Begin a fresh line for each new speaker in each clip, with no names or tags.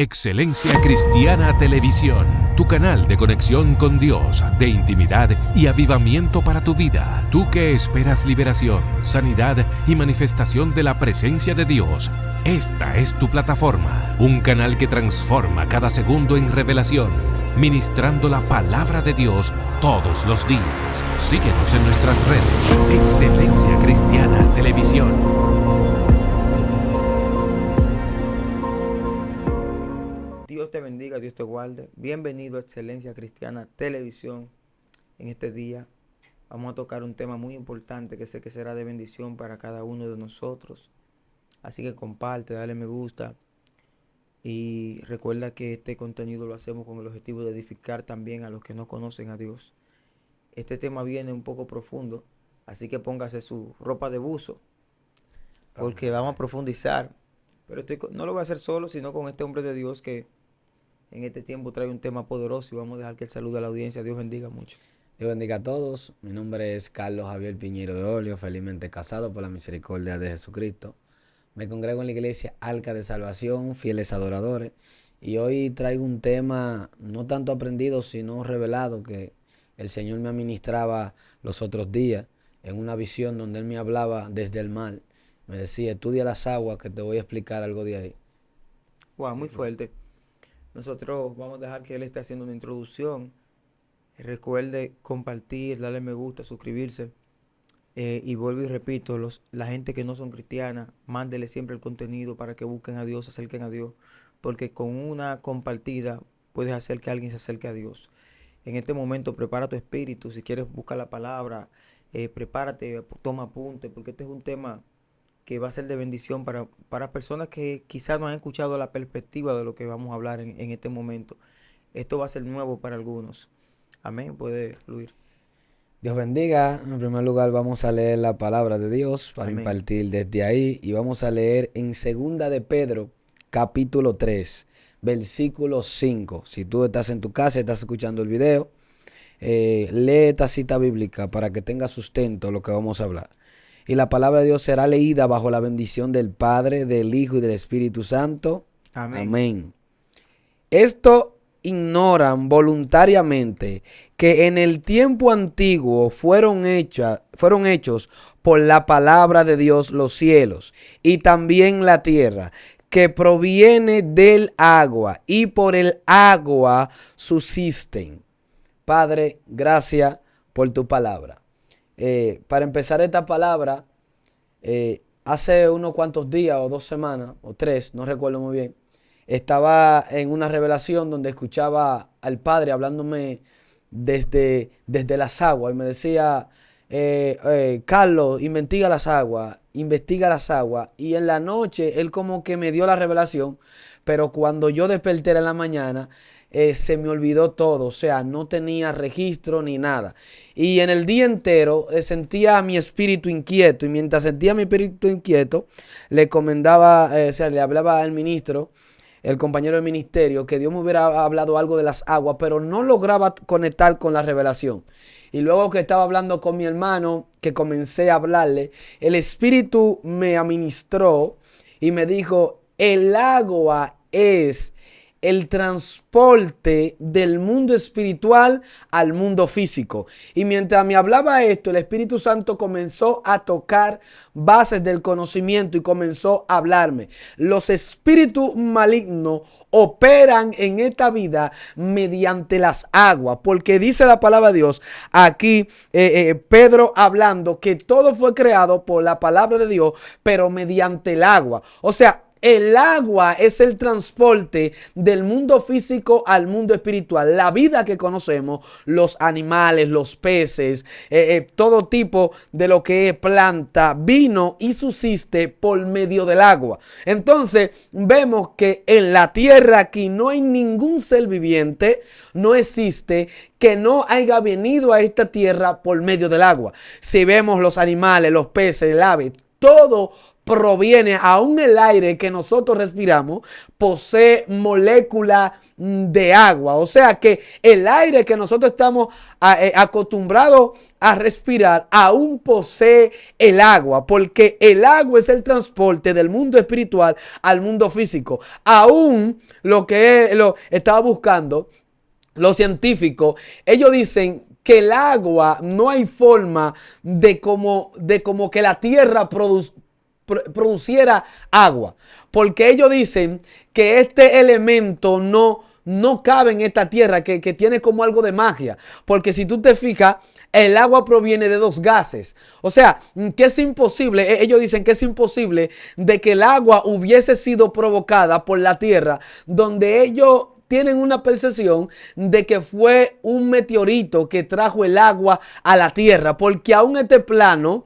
Excelencia Cristiana Televisión, tu canal de conexión con Dios, de intimidad y avivamiento para tu vida. Tú que esperas liberación, sanidad y manifestación de la presencia de Dios, esta es tu plataforma. Un canal que transforma cada segundo en revelación, ministrando la palabra de Dios todos los días. Síguenos en nuestras redes. Excelencia Cristiana Televisión.
Dios te bendiga, Dios te guarde. Bienvenido a Excelencia Cristiana Televisión. En este día vamos a tocar un tema muy importante que sé que será de bendición para cada uno de nosotros. Así que comparte, dale me gusta y recuerda que este contenido lo hacemos con el objetivo de edificar también a los que no conocen a Dios. Este tema viene un poco profundo, así que póngase su ropa de buzo porque vamos a profundizar. Pero no lo voy a hacer solo, sino con este hombre de Dios que en este tiempo trae un tema poderoso y vamos a dejar que él salude a la audiencia. Dios bendiga mucho.
Dios bendiga a todos. Mi nombre es Carlos Javier Piñero de Olio, felizmente casado por la misericordia de Jesucristo. Me congrego en la iglesia Arca de Salvación, fieles adoradores. Y hoy traigo un tema no tanto aprendido, sino revelado, que el Señor me administraba los otros días en una visión donde Él me hablaba desde el mar. Me decía, estudia las aguas que te voy a explicar algo de ahí.
Wow,
Sí,
muy fuerte. Nosotros vamos a dejar que él esté haciendo una introducción. Recuerde compartir, darle me gusta, suscribirse. Y vuelvo y repito, la gente que no son cristianas, mándele siempre el contenido para que busquen a Dios, se acerquen a Dios. Porque con una compartida puedes hacer que alguien se acerque a Dios. En este momento prepara tu espíritu. Si quieres buscar la palabra, prepárate, toma apunte, porque este es un tema que va a ser de bendición para personas que quizás no han escuchado la perspectiva de lo que vamos a hablar en este momento. Esto va a ser nuevo para algunos. Amén. Puede fluir.
Dios bendiga. En primer lugar vamos a leer la palabra de Dios para
Amén.
impartir desde ahí. Y vamos a leer en 2 de Pedro, capítulo 3, versículo 5. Si tú estás en tu casa y estás escuchando el video, lee esta cita bíblica para que tenga sustento lo que vamos a hablar. Y la palabra de Dios será leída bajo la bendición del Padre, del Hijo y del Espíritu Santo.
Amén.
Amén. Esto ignoran voluntariamente que en el tiempo antiguo fueron hechos por la palabra de Dios los cielos y también la tierra, que proviene del agua y por el agua subsisten. Padre, gracias por tu palabra. Para empezar esta palabra, hace unos cuantos días o 2 semanas o 3, no recuerdo muy bien, estaba en una revelación donde escuchaba al Padre hablándome desde las aguas y me decía, Carlos, investiga las aguas. Y en la noche él como que me dio la revelación, pero cuando yo desperté en la mañana, se me olvidó todo, o sea, no tenía registro ni nada. Y en el día entero sentía mi espíritu inquieto, y mientras sentía mi espíritu inquieto, le hablaba al ministro, el compañero del ministerio, que Dios me hubiera hablado algo de las aguas, pero no lograba conectar con la revelación. Y luego que estaba hablando con mi hermano, que comencé a hablarle, el espíritu me administró y me dijo, el agua es el transporte del mundo espiritual al mundo físico. Y mientras me hablaba esto, el Espíritu Santo comenzó a tocar bases del conocimiento y comenzó a hablarme. Los espíritus malignos operan en esta vida mediante las aguas, porque dice la palabra de Dios aquí, Pedro hablando que todo fue creado por la palabra de Dios, pero mediante el agua. O sea, el agua es el transporte del mundo físico al mundo espiritual. La vida que conocemos, los animales, los peces, todo tipo de lo que es planta, vino y subsiste por medio del agua. Entonces vemos que en la tierra aquí no hay ningún ser viviente, no existe que no haya venido a esta tierra por medio del agua. Si vemos los animales, los peces, el ave, todo proviene, aún el aire que nosotros respiramos posee moléculas de agua. O sea que el aire que nosotros estamos acostumbrados a respirar aún posee el agua, porque el agua es el transporte del mundo espiritual al mundo físico. Aún lo que lo estaba buscando los científicos, ellos dicen que el agua no hay forma de como que la tierra produciera agua, porque ellos dicen que este elemento no cabe en esta tierra, que tiene como algo de magia, porque si tú te fijas, el agua proviene de dos gases. O sea, que es imposible, ellos dicen que es imposible de que el agua hubiese sido provocada por la tierra, donde ellos tienen una percepción de que fue un meteorito que trajo el agua a la tierra, porque aún este plano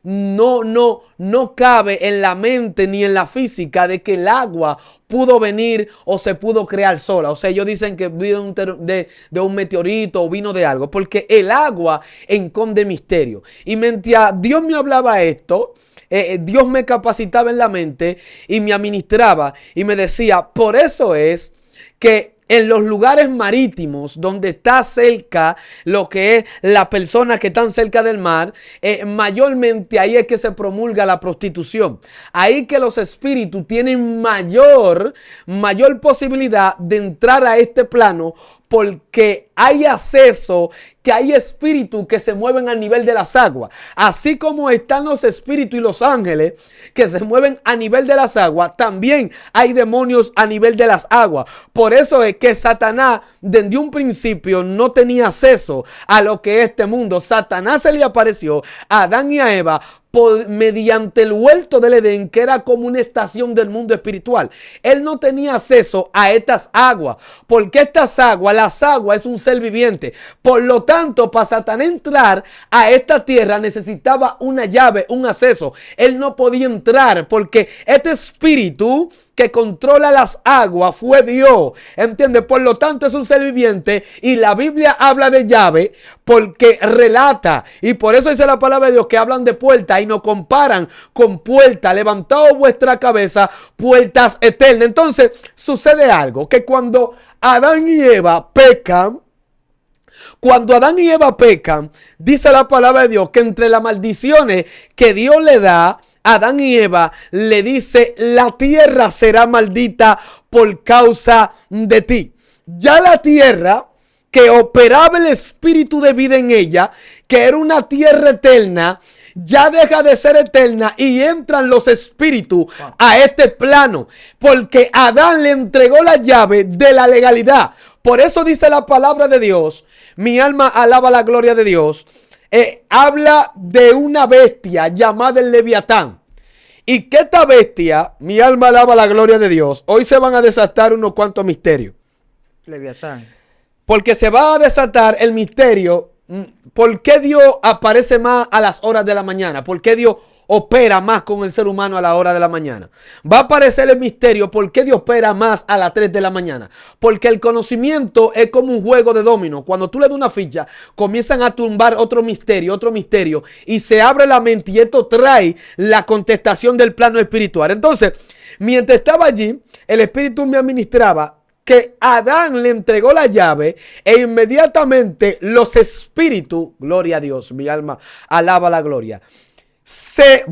no cabe en la mente ni en la física de que el agua pudo venir o se pudo crear sola. O sea, ellos dicen que vino de un meteorito o vino de algo, porque el agua esconde misterio. Y mientras Dios me hablaba esto, Dios me capacitaba en la mente y me administraba y me decía, por eso es que en los lugares marítimos donde está cerca lo que es las personas que están cerca del mar, mayormente ahí es que se promulga la prostitución. Ahí que los espíritus tienen mayor posibilidad de entrar a este plano, porque hay acceso, que hay espíritus que se mueven a nivel de las aguas. Así como están los espíritus y los ángeles que se mueven a nivel de las aguas, también hay demonios a nivel de las aguas. Por eso es que Satanás desde un principio no tenía acceso a lo que es este mundo. Satanás se le apareció a Adán y a Eva mediante el huerto del Edén, que era como una estación del mundo espiritual. Él no tenía acceso a estas aguas, porque estas aguas, las aguas es un ser viviente. Por lo tanto, para Satanás entrar a esta tierra necesitaba una llave, un acceso. Él no podía entrar porque este espíritu que controla las aguas fue Dios, ¿entiendes? Por lo tanto es un ser viviente, y la Biblia habla de llave porque relata, y por eso dice la palabra de Dios que hablan de puertas y nos comparan con puertas. Levantad vuestra cabeza, puertas eternas. Entonces sucede algo, que cuando Adán y Eva pecan, dice la palabra de Dios que entre las maldiciones que Dios le da, Adán y Eva le dice: la tierra será maldita por causa de ti. Ya la tierra que operaba el espíritu de vida en ella, que era una tierra eterna, ya deja de ser eterna y entran los espíritus a este plano, porque Adán le entregó la llave de la legalidad. Por eso dice la palabra de Dios, mi alma alaba la gloria de Dios, habla de una bestia llamada el Leviatán. Y que esta bestia, mi alma alaba la gloria de Dios, hoy se van a desatar unos cuantos misterios.
Leviatán.
Porque se va a desatar el misterio. ¿Por qué Dios aparece más a las horas de la mañana? ¿Por qué Dios opera más con el ser humano a la hora de la mañana? Va a aparecer el misterio. ¿Por qué Dios opera más a las 3 de la mañana? Porque el conocimiento es como un juego de dominó. Cuando tú le das una ficha, comienzan a tumbar otro misterio, y se abre la mente, y esto trae la contestación del plano espiritual. Entonces, mientras estaba allí, el espíritu me administraba que Adán le entregó la llave, e inmediatamente los espíritus, gloria a Dios, mi alma alaba la gloria, se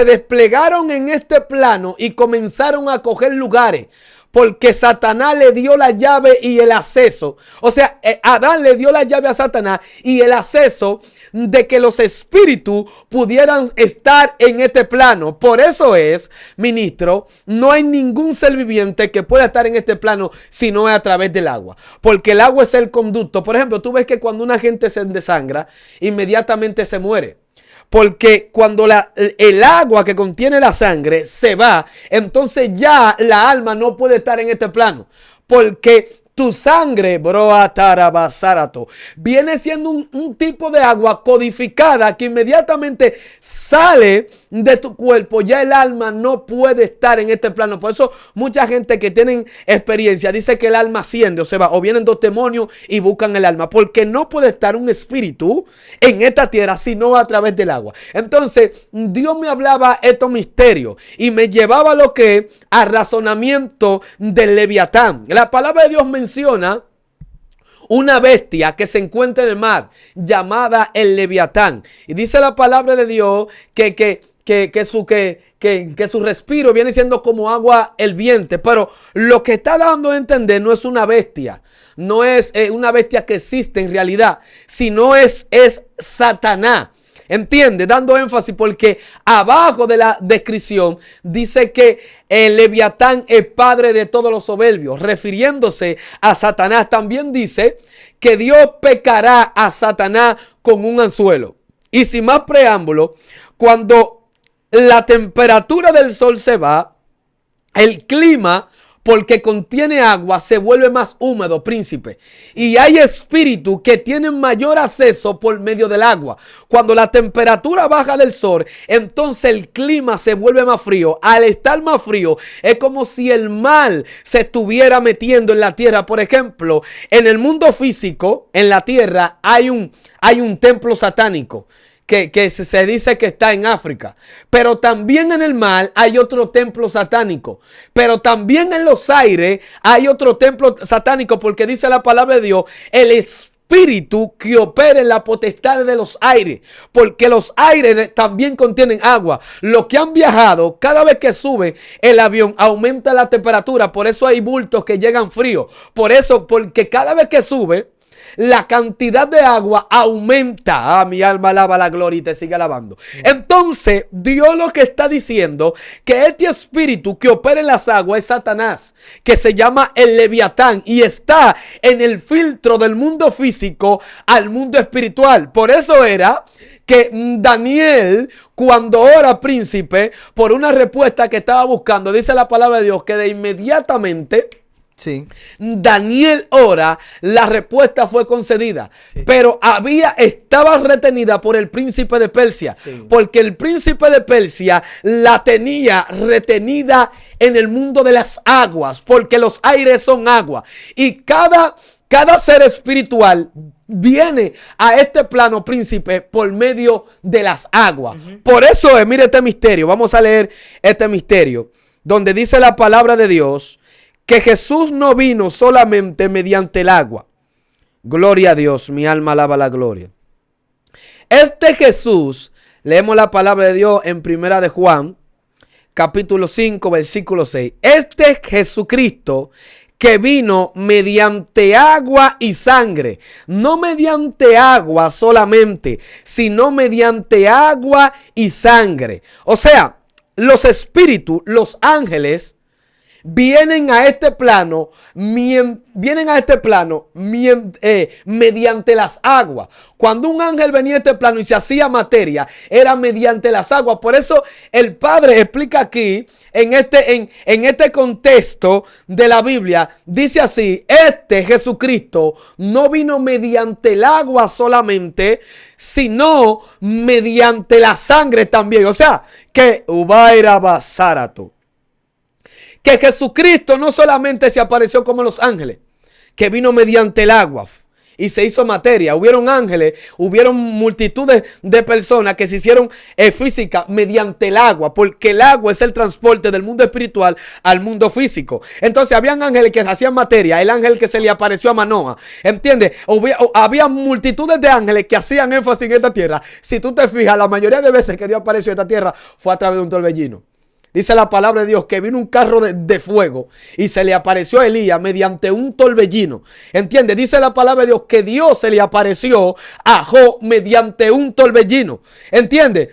desplegaron en este plano y comenzaron a coger lugares, porque Satanás le dio la llave y el acceso. O sea, Adán le dio la llave a Satanás y el acceso de que los espíritus pudieran estar en este plano. Por eso es, ministro, no hay ningún ser viviente que pueda estar en este plano si no es a través del agua, porque el agua es el conducto. Por ejemplo, tú ves que cuando una gente se desangra, inmediatamente se muere. Porque cuando el agua que contiene la sangre se va, entonces ya la alma no puede estar en este plano. Porque tu sangre, viene siendo un tipo de agua codificada que inmediatamente sale de tu cuerpo, ya el alma no puede estar en este plano. Por eso mucha gente que tienen experiencia dice que el alma asciende o se va, o vienen dos demonios y buscan el alma, porque no puede estar un espíritu en esta tierra sino a través del agua. Entonces Dios me hablaba estos misterios y me llevaba lo que a razonamiento del Leviatán. La palabra de Dios menciona una bestia que se encuentra en el mar llamada el Leviatán. Y dice la palabra de Dios que su respiro viene siendo como agua hirviente. Pero lo que está dando a entender no es una bestia. No es una bestia que existe en realidad, sino es Satanás. ¿Entiende? Dando énfasis porque abajo de la descripción dice que el Leviatán es padre de todos los soberbios, refiriéndose a Satanás. También dice que Dios pecará a Satanás con un anzuelo. Y sin más preámbulo, cuando la temperatura del sol se va, el clima, porque contiene agua, se vuelve más húmedo, príncipe. Y hay espíritus que tienen mayor acceso por medio del agua. Cuando la temperatura baja del sol, entonces el clima se vuelve más frío. Al estar más frío, es como si el mal se estuviera metiendo en la tierra. Por ejemplo, en el mundo físico, en la tierra, hay un templo satánico. Que se dice que está en África. Pero también en el mar hay otro templo satánico. Pero también en los aires hay otro templo satánico, porque dice la palabra de Dios, el espíritu que opera en la potestad de los aires. Porque los aires también contienen agua. Los que han viajado, cada vez que sube el avión, aumenta la temperatura. Por eso hay bultos que llegan fríos. Por eso, porque cada vez que sube, la cantidad de agua aumenta. Mi alma alaba la gloria y te sigue alabando. Entonces Dios lo que está diciendo, que este espíritu que opera en las aguas es Satanás, que se llama el Leviatán, y está en el filtro del mundo físico al mundo espiritual. Por eso era que Daniel, cuando ora, príncipe, por una respuesta que estaba buscando, dice la palabra de Dios que de inmediatamente,
Sí.
Daniel ora, la respuesta fue concedida, sí, pero estaba retenida por el príncipe de Persia, sí, porque el príncipe de Persia la tenía retenida en el mundo de las aguas, porque los aires son agua, y cada ser espiritual viene a este plano, príncipe, por medio de las aguas. Por eso mire este misterio, vamos a leer este misterio, donde dice la palabra de Dios, que Jesús no vino solamente mediante el agua. Gloria a Dios, mi alma alaba la gloria. Este Jesús, leemos la palabra de Dios en Primera de Juan, capítulo 5, versículo 6. Este Jesucristo que vino mediante agua y sangre, no mediante agua solamente, sino mediante agua y sangre. O sea, los espíritus, los ángeles, vienen a este plano mediante las aguas. Cuando un ángel venía a este plano y se hacía materia, era mediante las aguas. Por eso el Padre explica aquí, en este contexto de la Biblia, dice así: este Jesucristo no vino mediante el agua solamente, sino mediante la sangre también. O sea, que Ubaira Basarato, que Jesucristo no solamente se apareció como los ángeles, que vino mediante el agua y se hizo materia. Hubieron ángeles, hubieron multitudes de personas que se hicieron física mediante el agua, porque el agua es el transporte del mundo espiritual al mundo físico. Entonces habían ángeles que se hacían materia, el ángel que se le apareció a Manoa, ¿entiendes? Había multitudes de ángeles que hacían énfasis en esta tierra. Si tú te fijas, la mayoría de veces que Dios apareció en esta tierra fue a través de un torbellino. Dice la palabra de Dios que vino un carro de fuego y se le apareció a Elías mediante un torbellino. ¿Entiende? Dice la palabra de Dios que Dios se le apareció a Job mediante un torbellino. ¿Entiende?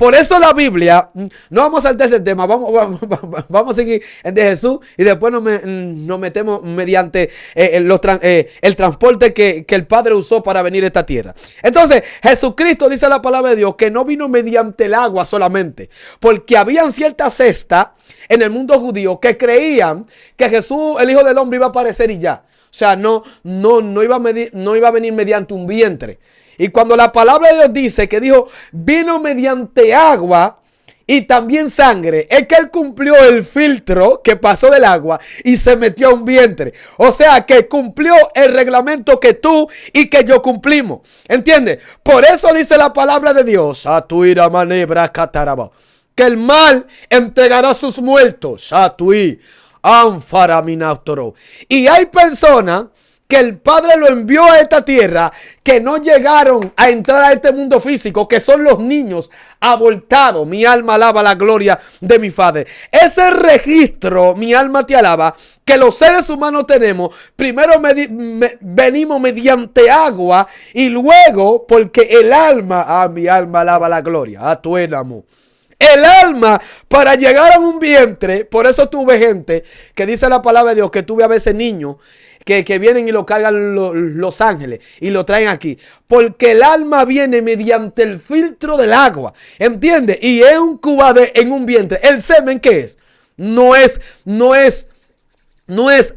Por eso la Biblia, no vamos a saltar ese tema, vamos a seguir en de Jesús y después nos metemos mediante el transporte que el Padre usó para venir a esta tierra. Entonces, Jesucristo, dice la palabra de Dios, que no vino mediante el agua solamente, porque habían ciertas sectas en el mundo judío que creían que Jesús, el Hijo del Hombre, iba a aparecer y ya. O sea, no iba a venir mediante un vientre. Y cuando la palabra de Dios dice que dijo, vino mediante agua y también sangre, es que él cumplió el filtro que pasó del agua y se metió a un vientre. O sea, que cumplió el reglamento que tú y que yo cumplimos. ¿Entiendes? Por eso dice la palabra de Dios, que el mal entregará a sus muertos. Y hay personas que el Padre lo envió a esta tierra, que no llegaron a entrar a este mundo físico, que son los niños abortados. Mi alma alaba la gloria de mi Padre. Ese registro, mi alma te alaba, que los seres humanos tenemos, primero venimos mediante agua y luego porque el alma, mi alma alaba la gloria, a tu enamo. El alma, para llegar a un vientre, por eso tuve gente que dice la palabra de Dios, que tuve a veces niños que vienen y lo cargan los ángeles y lo traen aquí. Porque el alma viene mediante el filtro del agua, ¿entiendes? Y es un cubade en un vientre. ¿El semen qué es? No es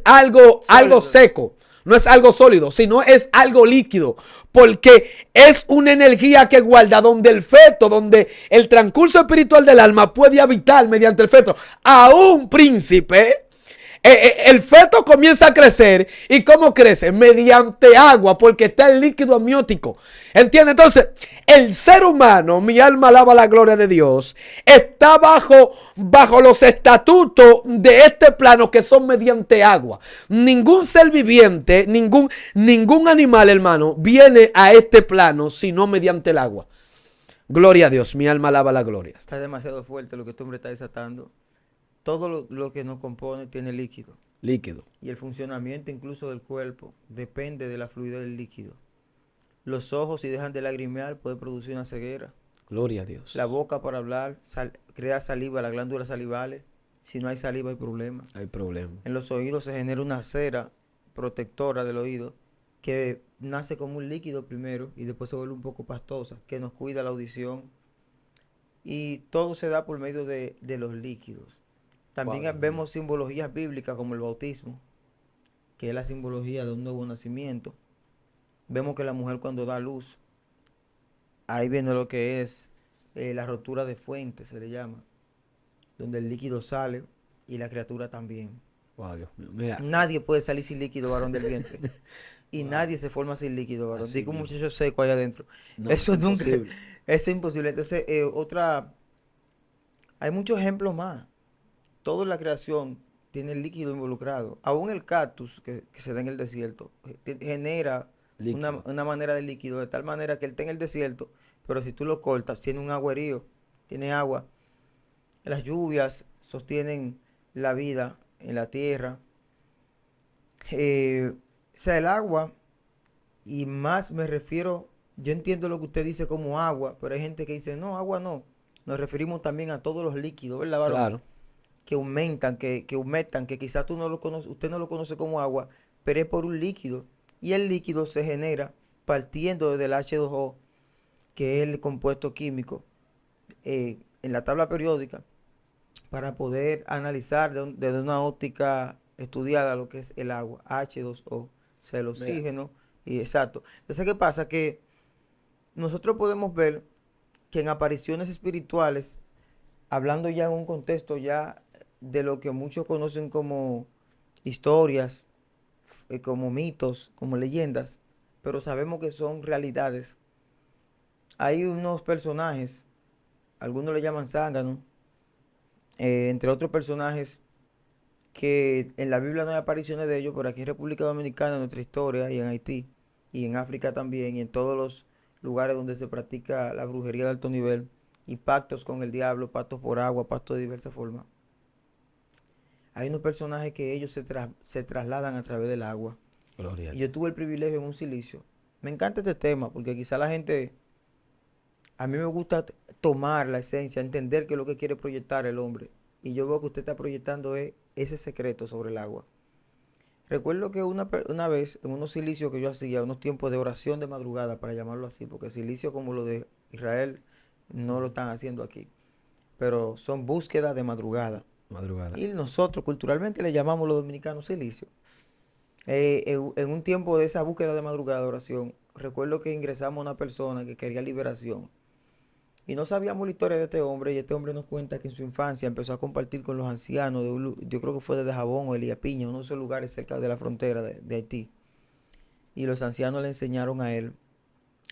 algo seco. No es algo sólido, sino es algo líquido. Porque es una energía que guarda donde el feto, donde el transcurso espiritual del alma puede habitar mediante el feto. A un príncipe, el feto comienza a crecer. ¿Y cómo crece? Mediante agua, porque está el líquido amniótico. ¿Entiendes? Entonces, el ser humano, mi alma alaba la gloria de Dios, está bajo los estatutos de este plano que son mediante agua. Ningún ser viviente, ningún animal, hermano, viene a este plano sino mediante el agua. Gloria a Dios, mi alma alaba la gloria.
Está demasiado fuerte lo que este hombre está desatando. Todo lo que nos compone tiene líquido.
Líquido.
Y el funcionamiento incluso del cuerpo depende de la fluidez del líquido. Los ojos, si dejan de lagrimear, puede producir una ceguera.
Gloria a Dios.
La boca para hablar crea saliva, las glándulas salivales. Si no hay saliva hay problema.
Hay problema.
En los oídos se genera una cera protectora del oído que nace como un líquido primero y después se vuelve un poco pastosa, que nos cuida la audición. Y todo se da por medio de los líquidos. También vemos simbologías bíblicas como el bautismo, que es la simbología de un nuevo nacimiento. Vemos que la mujer cuando da luz, ahí viene lo que es la rotura de fuente, se le llama, donde el líquido sale y la criatura también.
Wow, Dios mío. Mira.
Nadie puede salir sin líquido, varón del vientre. Y nadie se forma sin líquido, varón. Así como un muchacho seco ahí adentro. No, eso nunca, eso es imposible. Entonces, hay muchos ejemplos más. Toda la creación tiene líquido involucrado. Aún el cactus que se da en el desierto genera una manera de líquido, de tal manera que él está en el desierto, pero si tú lo cortas, tiene un agüerío, tiene agua. Las lluvias sostienen la vida en la tierra. O sea, el agua, y más me refiero, yo entiendo lo que usted dice como agua, pero hay gente que dice, no, agua no. Nos referimos también a todos los líquidos, ¿verdad, varón?
Claro.
Que aumentan, que humectan, que quizás usted no lo conoce como agua, pero es por un líquido. Y el líquido se genera partiendo desde el H2O, que es el compuesto químico, en la tabla periódica, para poder analizar desde una óptica estudiada lo que es el agua, H2O, o sea, el oxígeno, y exacto. Entonces, ¿qué pasa? Que nosotros podemos ver que en apariciones espirituales, hablando ya en un contexto ya de lo que muchos conocen como historias, como mitos, como leyendas, pero sabemos que son realidades. Hay unos personajes, algunos le llaman zánganos, entre otros personajes que en la Biblia no hay apariciones de ellos, pero aquí en República Dominicana, en nuestra historia, y en Haití, y en África también, y en todos los lugares donde se practica la brujería de alto nivel, y pactos con el diablo, pactos por agua, pactos de diversas formas. Hay unos personajes que ellos se trasladan a través del agua.
Gloria.
Y yo tuve el privilegio en un silicio. Me encanta este tema porque quizá la gente A mí me gusta tomar la esencia, entender qué es lo que quiere proyectar el hombre. Y yo veo que usted está proyectando ese secreto sobre el agua. Recuerdo que una vez, en unos silicios que yo hacía, unos tiempos de oración de madrugada, para llamarlo así, porque silicio como lo de Israel no lo están haciendo aquí, pero son búsquedas de madrugada.
Madrugada.
Y nosotros culturalmente le llamamos los dominicanos silicio. En un tiempo de esa búsqueda de madrugada de oración, recuerdo que ingresamos a una persona que quería liberación. Y no sabíamos la historia de este hombre, y este hombre nos cuenta que en su infancia empezó a compartir con los ancianos, yo creo que fue de Dajabón o Elías Piña, uno de esos lugares cerca de la frontera de Haití. Y los ancianos le enseñaron a él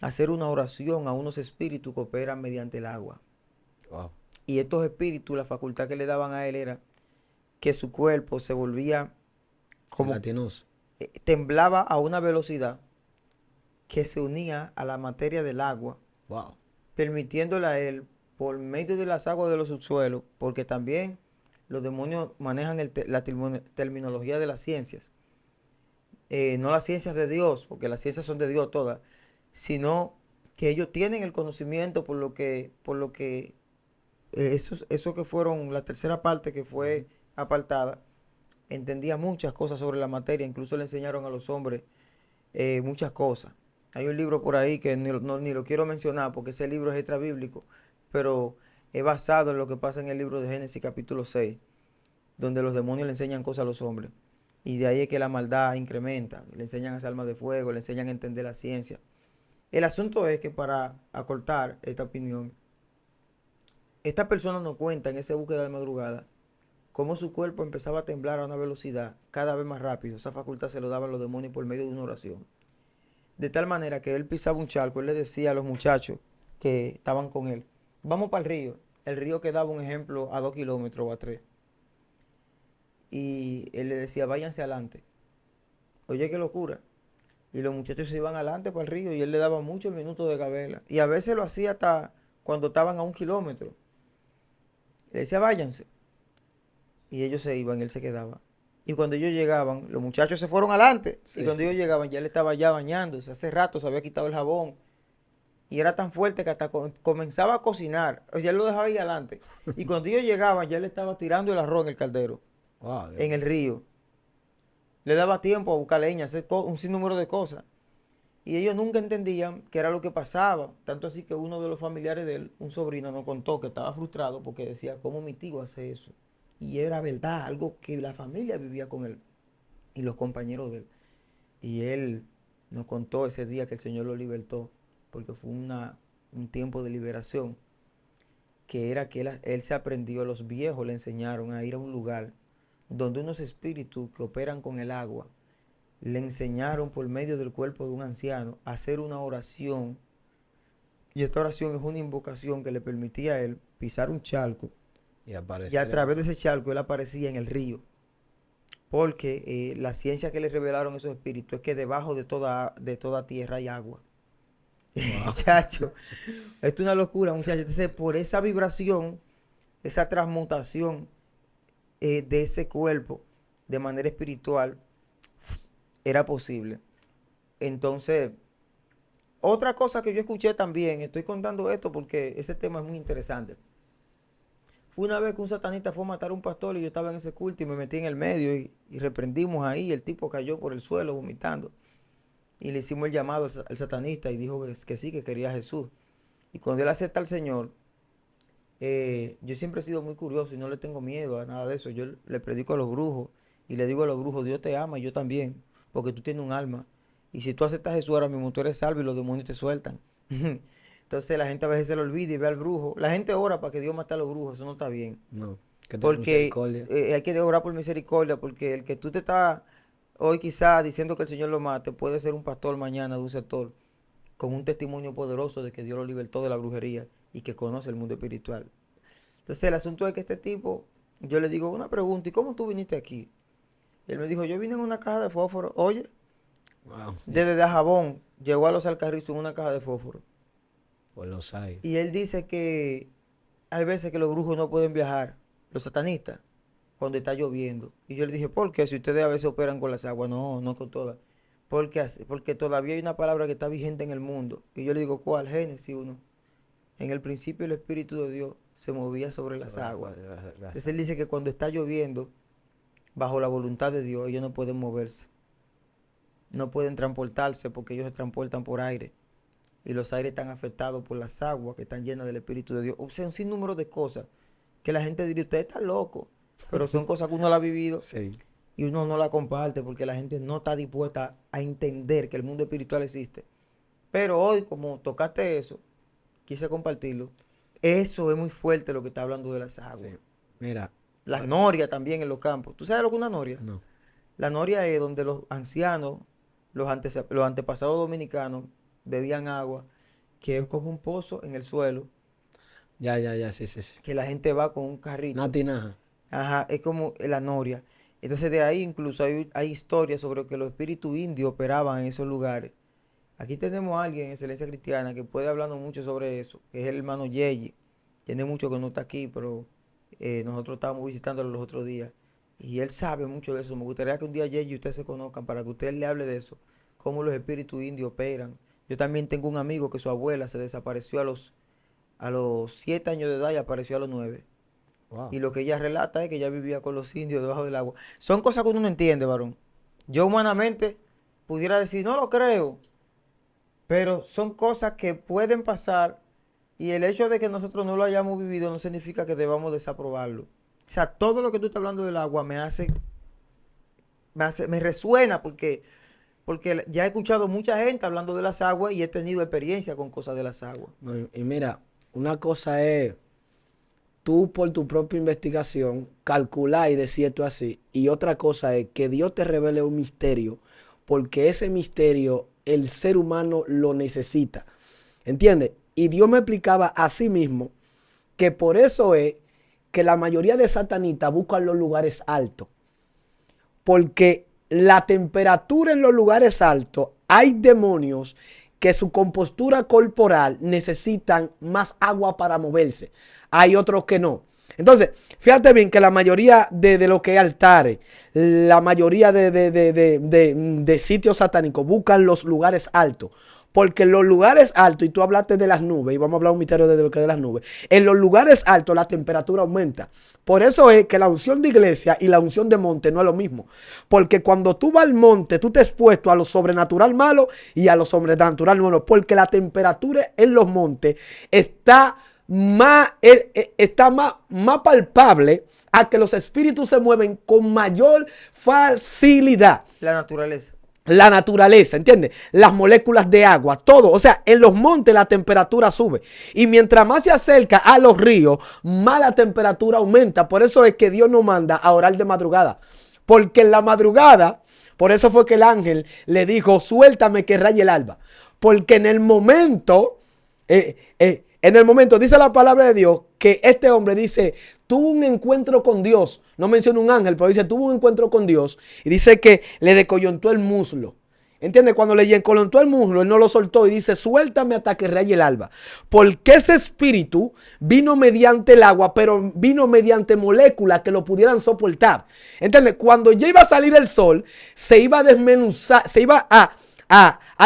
a hacer una oración a unos espíritus que operan mediante el agua.
Wow.
Y estos espíritus, la facultad que le daban a él era que su cuerpo se volvía como
Gelatinoso.
temblaba a una velocidad que se unía a la materia del agua,
Wow.
permitiéndole a él, por medio de las aguas de los subsuelos, porque también los demonios manejan la terminología de las ciencias, no las ciencias de Dios, porque las ciencias son de Dios todas, sino que ellos tienen el conocimiento por lo que eso que fueron la tercera parte que fue apartada, entendía muchas cosas sobre la materia, incluso le enseñaron a los hombres muchas cosas. Hay un libro por ahí que ni lo quiero mencionar porque ese libro es extra bíblico, pero es basado en lo que pasa en el libro de Génesis capítulo 6, donde los demonios le enseñan cosas a los hombres. Y de ahí es que la maldad incrementa, le enseñan a hacer armas de fuego, le enseñan a entender la ciencia. El asunto es que para acortar esta opinión, esta persona nos cuenta en esa búsqueda de madrugada cómo su cuerpo empezaba a temblar a una velocidad cada vez más rápido. Esa facultad se lo daban los demonios por medio de una oración. De tal manera que él pisaba un charco, él le decía a los muchachos que estaban con él, vamos para el río. El río quedaba, un ejemplo, a 2 kilómetros o a 3. Y él le decía, váyanse adelante. Oye, qué locura. Y los muchachos se iban adelante para el río y él le daba muchos minutos de gabela. Y a veces lo hacía hasta cuando estaban a 1 kilómetro. Le decía, váyanse. Y ellos se iban, él se quedaba. Y cuando ellos llegaban, los muchachos se fueron adelante.
Sí.
Y cuando ellos llegaban, ya él estaba ya bañándose. Hace rato se había quitado el jabón. Y era tan fuerte que hasta comenzaba a cocinar. O sea, él lo dejaba ahí adelante. Y cuando ellos llegaban, ya él estaba tirando el arroz en el caldero,
Wow.
en el río. Le daba tiempo a buscar leña, hacer un sinnúmero de cosas. Y ellos nunca entendían qué era lo que pasaba. Tanto así que uno de los familiares de él, un sobrino, nos contó que estaba frustrado porque decía, ¿cómo mi tío hace eso? Y era verdad, algo que la familia vivía con él y los compañeros de él. Y él nos contó ese día que el Señor lo libertó, porque fue un tiempo de liberación, que era que él se aprendió, los viejos le enseñaron a ir a un lugar donde unos espíritus que operan con el agua le enseñaron por medio del cuerpo de un anciano a hacer una oración. Y esta oración es una invocación que le permitía a él pisar un charco. Y a través de ese charco él aparecía en el río. Porque la ciencia que le revelaron esos espíritus es que debajo de toda tierra hay agua. Wow. Muchacho, esto es una locura, muchachos. Entonces, por esa vibración, esa transmutación de ese cuerpo de manera espiritual, era posible. Entonces, otra cosa que yo escuché también, estoy contando esto porque ese tema es muy interesante. Fue una vez que un satanista fue a matar a un pastor y yo estaba en ese culto y me metí en el medio y reprendimos ahí. El tipo cayó por el suelo vomitando. Y le hicimos el llamado al satanista y dijo que sí, que quería a Jesús. Y cuando él acepta al Señor, yo siempre he sido muy curioso y no le tengo miedo a nada de eso. Yo le predico a los brujos y le digo a los brujos, Dios te ama y yo también, porque tú tienes un alma. Y si tú aceptas a Jesús ahora mismo, tú eres salvo y los demonios te sueltan. Entonces la gente a veces se le olvida y ve al brujo. La gente ora para que Dios mate a los brujos, eso no está bien.
No, que
porque
misericordia.
Hay que orar por misericordia, porque el que tú te estás hoy quizás diciendo que el Señor lo mate, puede ser un pastor mañana de un sector con un testimonio poderoso de que Dios lo libertó de la brujería y que conoce el mundo espiritual. Entonces el asunto es que este tipo, yo le digo una pregunta, ¿y cómo tú viniste aquí? Y él me dijo, yo vine en una caja de fósforo. Oye,
Wow.
desde Dajabón llegó a Los Alcarrizos en una caja de fósforo.
Pues los hay.
Y él dice que hay veces que los brujos no pueden viajar, los satanistas, cuando está lloviendo. Y yo le dije, ¿por qué? Si ustedes a veces operan con las aguas. No, no con todas. Porque todavía hay una palabra que está vigente en el mundo. Y yo le digo, ¿cuál? Génesis 1. en el principio el Espíritu de Dios se movía sobre las aguas. Entonces él dice que cuando está lloviendo, bajo la voluntad de Dios, ellos no pueden moverse. No pueden transportarse porque ellos se transportan por aire. Y los aires están afectados por las aguas que están llenas del Espíritu de Dios. O sea, un sinnúmero de cosas que la gente diría, usted está loco. Pero son cosas que uno la ha vivido
Sí.
y uno no la comparte porque la gente no está dispuesta a entender que el mundo espiritual existe. Pero hoy, como tocaste eso, quise compartirlo. Eso es muy fuerte lo que está hablando de las aguas.
Sí. Mira,
Las norias también en los campos. ¿Tú sabes lo que es una noria?
no.
La noria es donde los ancianos, los antepasados dominicanos, bebían agua, que es como un pozo en el suelo,
Ya, sí.
que la gente va con un carrito.
Una tinaja.
Ajá, es como la noria. Entonces de ahí incluso hay historias sobre que los espíritus indios operaban en esos lugares. Aquí tenemos a alguien en Excelencia Cristiana que puede hablarnos mucho sobre eso, que es el hermano Yeyi. Tiene mucho que no está aquí, pero nosotros estábamos visitándolo los otros días. Y él sabe mucho de eso. Me gustaría que un día Yeyi y ustedes se conozcan para que usted le hable de eso, cómo los espíritus indios operan. Yo también tengo un amigo que su abuela se desapareció a los 7 años de edad y apareció a los 9.
Wow.
Y lo que ella relata es que ella vivía con los indios debajo del agua. Son cosas que uno no entiende, varón. Yo humanamente pudiera decir, no lo creo. Pero son cosas que pueden pasar y el hecho de que nosotros no lo hayamos vivido no significa que debamos desaprobarlo. O sea, todo lo que tú estás hablando del agua me resuena porque ya he escuchado mucha gente hablando de las aguas y he tenido experiencia con cosas de las aguas.
No, y mira, una cosa es tú por tu propia investigación calcular y decir esto así. Y otra cosa es que Dios te revele un misterio, porque ese misterio el ser humano lo necesita. ¿Entiendes? Y Dios me explicaba a sí mismo que por eso es que la mayoría de satanistas buscan los lugares altos. Porque la temperatura en los lugares altos, hay demonios que su compostura corporal necesitan más agua para moverse. Hay otros que no. Entonces, fíjate bien que la mayoría de lo que es altares, la mayoría de sitios satánicos buscan los lugares altos. Porque en los lugares altos, y tú hablaste de las nubes, y vamos a hablar un misterio de lo que es de las nubes, en los lugares altos la temperatura aumenta. Por eso es que la unción de iglesia y la unción de monte no es lo mismo. Porque cuando tú vas al monte, tú te has expuesto a lo sobrenatural malo y a lo sobrenatural bueno. Porque la temperatura en los montes está más palpable a que los espíritus se mueven con mayor facilidad.
La naturaleza.
La naturaleza, ¿entiendes? Las moléculas de agua, todo. O sea, en los montes la temperatura sube. Y mientras más se acerca a los ríos, más la temperatura aumenta. Por eso es que Dios nos manda a orar de madrugada. Porque en la madrugada, por eso fue que el ángel le dijo, suéltame que raye el alba. Porque en el momento, dice la palabra de Dios, que este hombre dice, tuvo un encuentro con Dios. No menciona un ángel, pero dice, tuvo un encuentro con Dios. Y dice que le descoyuntó el muslo. ¿Entiendes? Cuando le descoyuntó el muslo, él no lo soltó y dice, suéltame hasta que raye el alba. Porque ese espíritu vino mediante el agua, pero vino mediante moléculas que lo pudieran soportar. ¿Entiendes? Cuando ya iba a salir el sol, se iba a desmenuzar, se iba a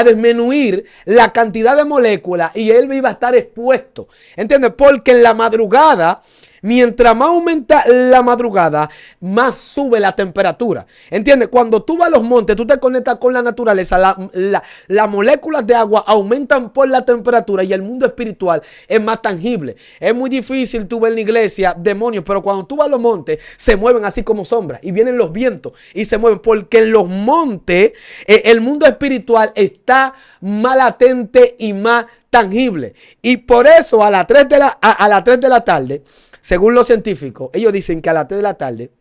disminuir la cantidad de moléculas y él iba a estar expuesto. ¿Entiendes? Porque en la madrugada, mientras más aumenta la madrugada, más sube la temperatura. ¿Entiendes? Cuando tú vas a los montes, tú te conectas con la naturaleza, las moléculas de agua aumentan por la temperatura y el mundo espiritual es más tangible. Es muy difícil tú ver en la iglesia demonios, pero cuando tú vas a los montes, se mueven así como sombras y vienen los vientos y se mueven porque en los montes el mundo espiritual está más latente y más tangible. Y por eso a las 3 de la tarde, según los científicos, ellos dicen que a las 3 de la tarde,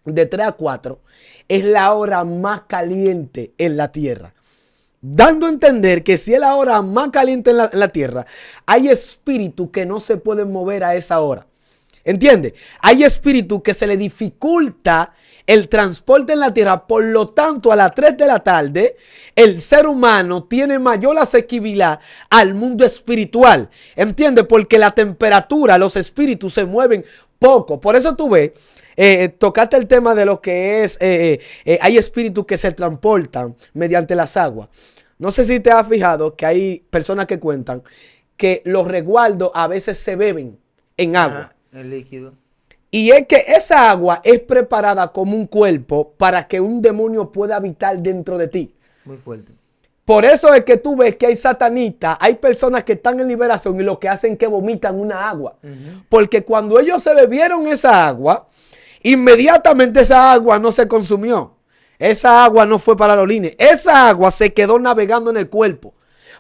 de 3 a 4, es la hora más caliente en la tierra. Dando a entender que si es la hora más caliente en la tierra, hay espíritus que no se pueden mover a esa hora. ¿Entiendes? Hay espíritus que se le dificulta el transporte en la tierra. Por lo tanto, a las 3 de la tarde, el ser humano tiene mayor asequibilidad al mundo espiritual. ¿Entiendes? Porque la temperatura, los espíritus se mueven poco. Por eso tú ves, tocaste el tema de lo que es, hay espíritus que se transportan mediante las aguas. No sé si te has fijado que hay personas que cuentan que los resguardos a veces se beben en agua.
Ajá, el líquido.
Y es que esa agua es preparada como un cuerpo para que un demonio pueda habitar dentro de ti.
Muy fuerte.
Por eso es que tú ves que hay satanistas, hay personas que están en liberación y lo que hacen es que vomitan una agua. Porque cuando ellos se bebieron esa agua, inmediatamente esa agua no se consumió. Esa agua no fue para la orina. Esa agua se quedó navegando en el cuerpo.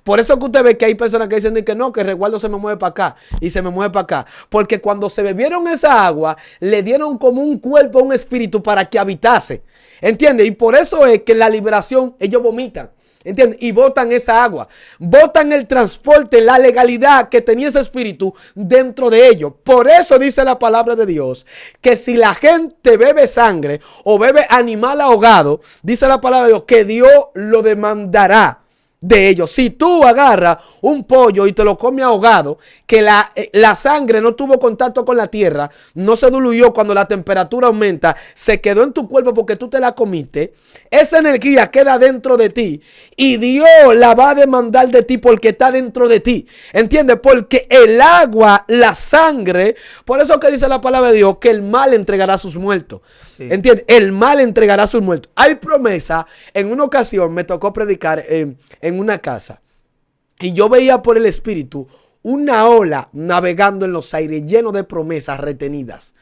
Por eso que usted ve que hay personas que dicen que no, que el resguardo se me mueve para acá y se me mueve para acá. Porque cuando se bebieron esa agua, le dieron como un cuerpo, un espíritu para que habitase. ¿Entiendes? Y por eso es que en la liberación ellos vomitan. ¿Entiendes? Y botan esa agua. Botan el transporte, la legalidad que tenía ese espíritu dentro de ellos. Por eso dice la palabra de Dios que si la gente bebe sangre o bebe animal ahogado, dice la palabra de Dios que Dios lo demandará de ellos. Si tú agarras un pollo y te lo comes ahogado, que la sangre no tuvo contacto con la tierra, no se diluyó cuando la temperatura aumenta, se quedó en tu cuerpo porque tú te la comiste, esa energía queda dentro de ti y Dios la va a demandar de ti porque está dentro de ti. ¿Entiendes? Porque el agua, la sangre, por eso que dice la palabra de Dios que el mal entregará a sus muertos. Sí. ¿Entiendes? El mal entregará a sus muertos. Hay promesa. En una ocasión me tocó predicar en una casa y yo veía por el espíritu una ola navegando en los aires lleno de promesas retenidas.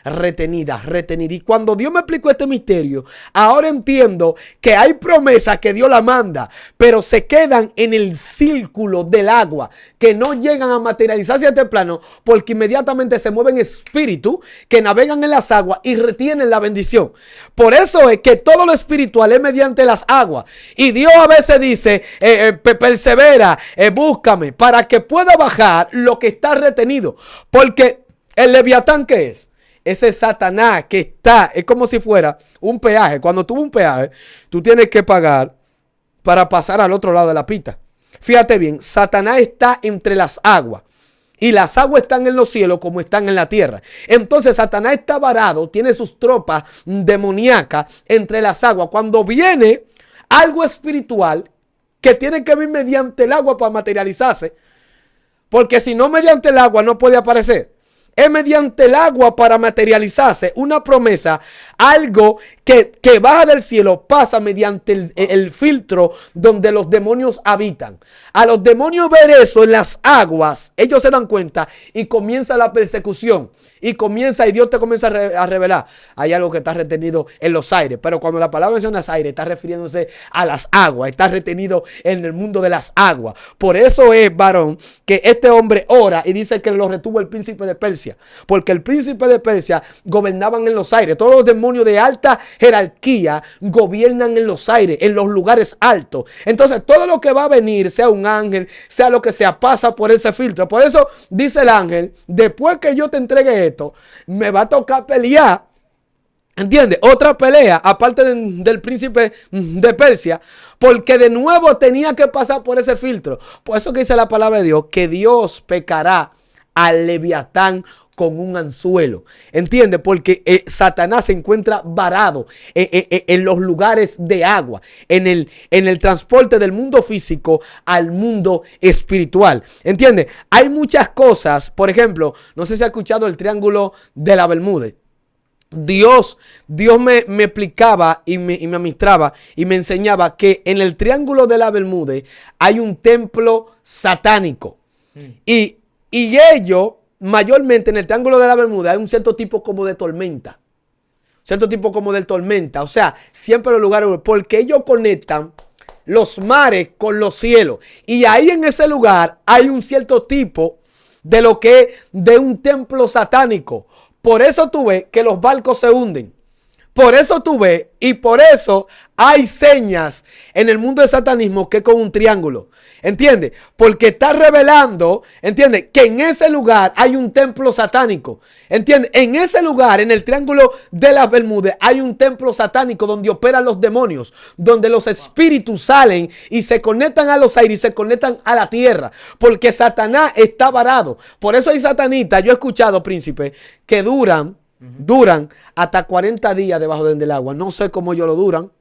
Y cuando Dios me explicó este misterio, ahora entiendo que hay promesas que Dios la manda, pero se quedan en el círculo del agua, que no llegan a materializarse a este plano, porque inmediatamente se mueven espíritus que navegan en las aguas y retienen la bendición. Por eso es que todo lo espiritual es mediante las aguas. Y Dios a veces dice, persevera, búscame, para que pueda bajar lo que está retenido. Porque el Leviatán, ¿qué es? Ese Satanás que está, es como si fuera un peaje. Cuando tuvo un peaje, tú tienes que pagar para pasar al otro lado de la pista. Fíjate bien, Satanás está entre las aguas. Y las aguas están en los cielos como están en la tierra. Entonces Satanás está varado, tiene sus tropas demoníacas entre las aguas. Cuando viene algo espiritual que tiene que venir mediante el agua para materializarse. Porque si no mediante el agua no puede aparecer. Es mediante el agua para materializarse una promesa, algo que baja del cielo, pasa mediante el filtro donde los demonios habitan. A los demonios ver eso en las aguas, ellos se dan cuenta y comienza la persecución. Y Dios te comienza a revelar. Hay algo que está retenido en los aires. Pero cuando la palabra menciona los aires, está refiriéndose a las aguas. Está retenido en el mundo de las aguas. Por eso es, varón, que este hombre ora y dice que lo retuvo el príncipe de Persia. Porque el príncipe de Persia gobernaban en los aires. Todos los demonios de alta jerarquía gobiernan en los aires, en los lugares altos. Entonces todo lo que va a venir, sea un ángel, sea lo que sea, pasa por ese filtro. Por eso dice el ángel, después que yo te entregue esto, me va a tocar pelear. ¿Entiendes? Otra pelea, aparte del príncipe de Persia, porque de nuevo tenía que pasar por ese filtro. Por eso que dice la palabra de Dios, que Dios pecará al Leviatán con un anzuelo. ¿Entiendes? Porque Satanás se encuentra varado en los lugares de agua, en el transporte del mundo físico al mundo espiritual. ¿Entiendes? Hay muchas cosas, por ejemplo, no sé si ha escuchado el triángulo de la Bermuda. Dios me explicaba y me administraba y me enseñaba que en el triángulo de la Bermuda hay un templo satánico. Y ellos, mayormente en el triángulo de la Bermuda, hay un cierto tipo como de tormenta. Cierto tipo como de tormenta. O sea, siempre los lugares, porque ellos conectan los mares con los cielos. Y ahí en ese lugar hay un cierto tipo de lo que es de un templo satánico. Por eso tú ves que los barcos se hunden. Por eso tú ves y por eso hay señas en el mundo del satanismo que es con un triángulo. ¿Entiendes? Porque está revelando, ¿entiendes? Que en ese lugar hay un templo satánico. ¿Entiendes? En ese lugar, en el triángulo de las Bermudas, hay un templo satánico donde operan los demonios. Donde los espíritus salen y se conectan a los aires y se conectan a la tierra. Porque Satanás está varado. Por eso hay satanistas, yo he escuchado, príncipe, que duran hasta 40 días debajo del agua. No sé cómo ellos lo duran.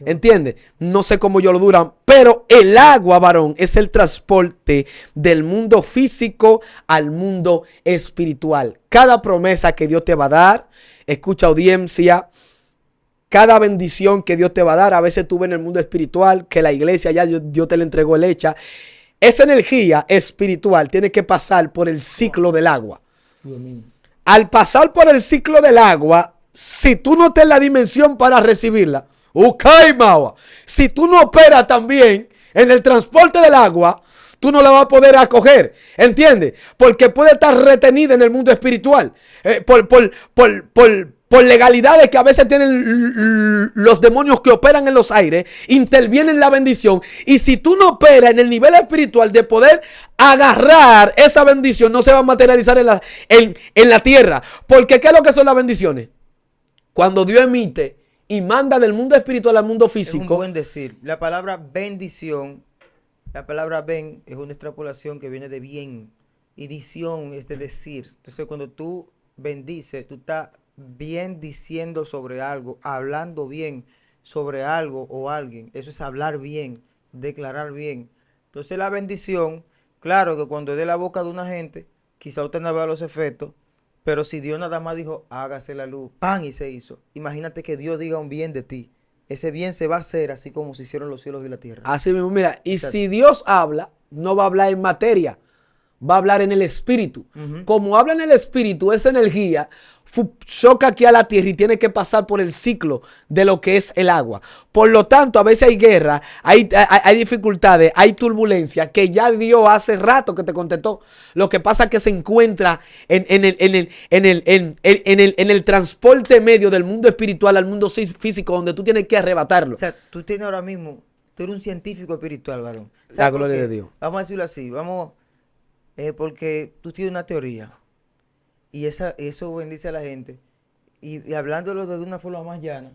¿Entiendes? No sé cómo ellos lo duran, pero el agua, varón, es el transporte del mundo físico al mundo espiritual. Cada promesa que Dios te va a dar, escucha audiencia, cada bendición que Dios te va a dar, a veces tú ves en el mundo espiritual que la iglesia ya Dios te la entregó el hecha. Esa energía espiritual tiene que pasar por el ciclo del agua. Al pasar por el ciclo del agua, si tú no tienes la dimensión para recibirla, si tú no operas también en el transporte del agua, tú no la vas a poder acoger. ¿Entiendes? Porque puede estar retenida en el mundo espiritual. Por legalidades que a veces tienen los demonios que operan en los aires, intervienen la bendición. Y si tú no operas en el nivel espiritual de poder agarrar esa bendición, no se va a materializar en la tierra. Porque ¿qué es lo que son las bendiciones? Cuando Dios emite y manda del mundo espiritual al mundo físico.
Es un buen decir. La palabra bendición, la palabra ben es una extrapolación que viene de bien. Y dición es de decir. Entonces cuando tú bendices, tú estás bien diciendo sobre algo, hablando bien sobre algo o alguien. Eso es hablar bien, declarar bien. Entonces la bendición, claro que cuando es de la boca de una gente, quizá usted no vea los efectos, pero si Dios nada más dijo, hágase la luz, ¡pam! Y se hizo. Imagínate que Dios diga un bien de ti. Ese bien se va a hacer así como se hicieron los cielos y la tierra.
Así mismo, mira, y si Dios habla, no va a hablar en materia, va a hablar en el espíritu. Como habla en el espíritu, esa energía choca aquí a la tierra y tiene que pasar por el ciclo de lo que es el agua. Por lo tanto, a veces hay guerra, hay dificultades, hay turbulencia que ya Dios hace rato que te contestó. Lo que pasa es que se encuentra en el transporte medio del mundo espiritual al mundo físico, donde tú tienes que arrebatarlo.
O sea, tú tienes ahora mismo, tú eres un científico espiritual, varón.
La gloria de Dios.
Vamos a decirlo así, porque tú tienes una teoría y eso bendice a la gente. Y hablándolo de una forma más llana,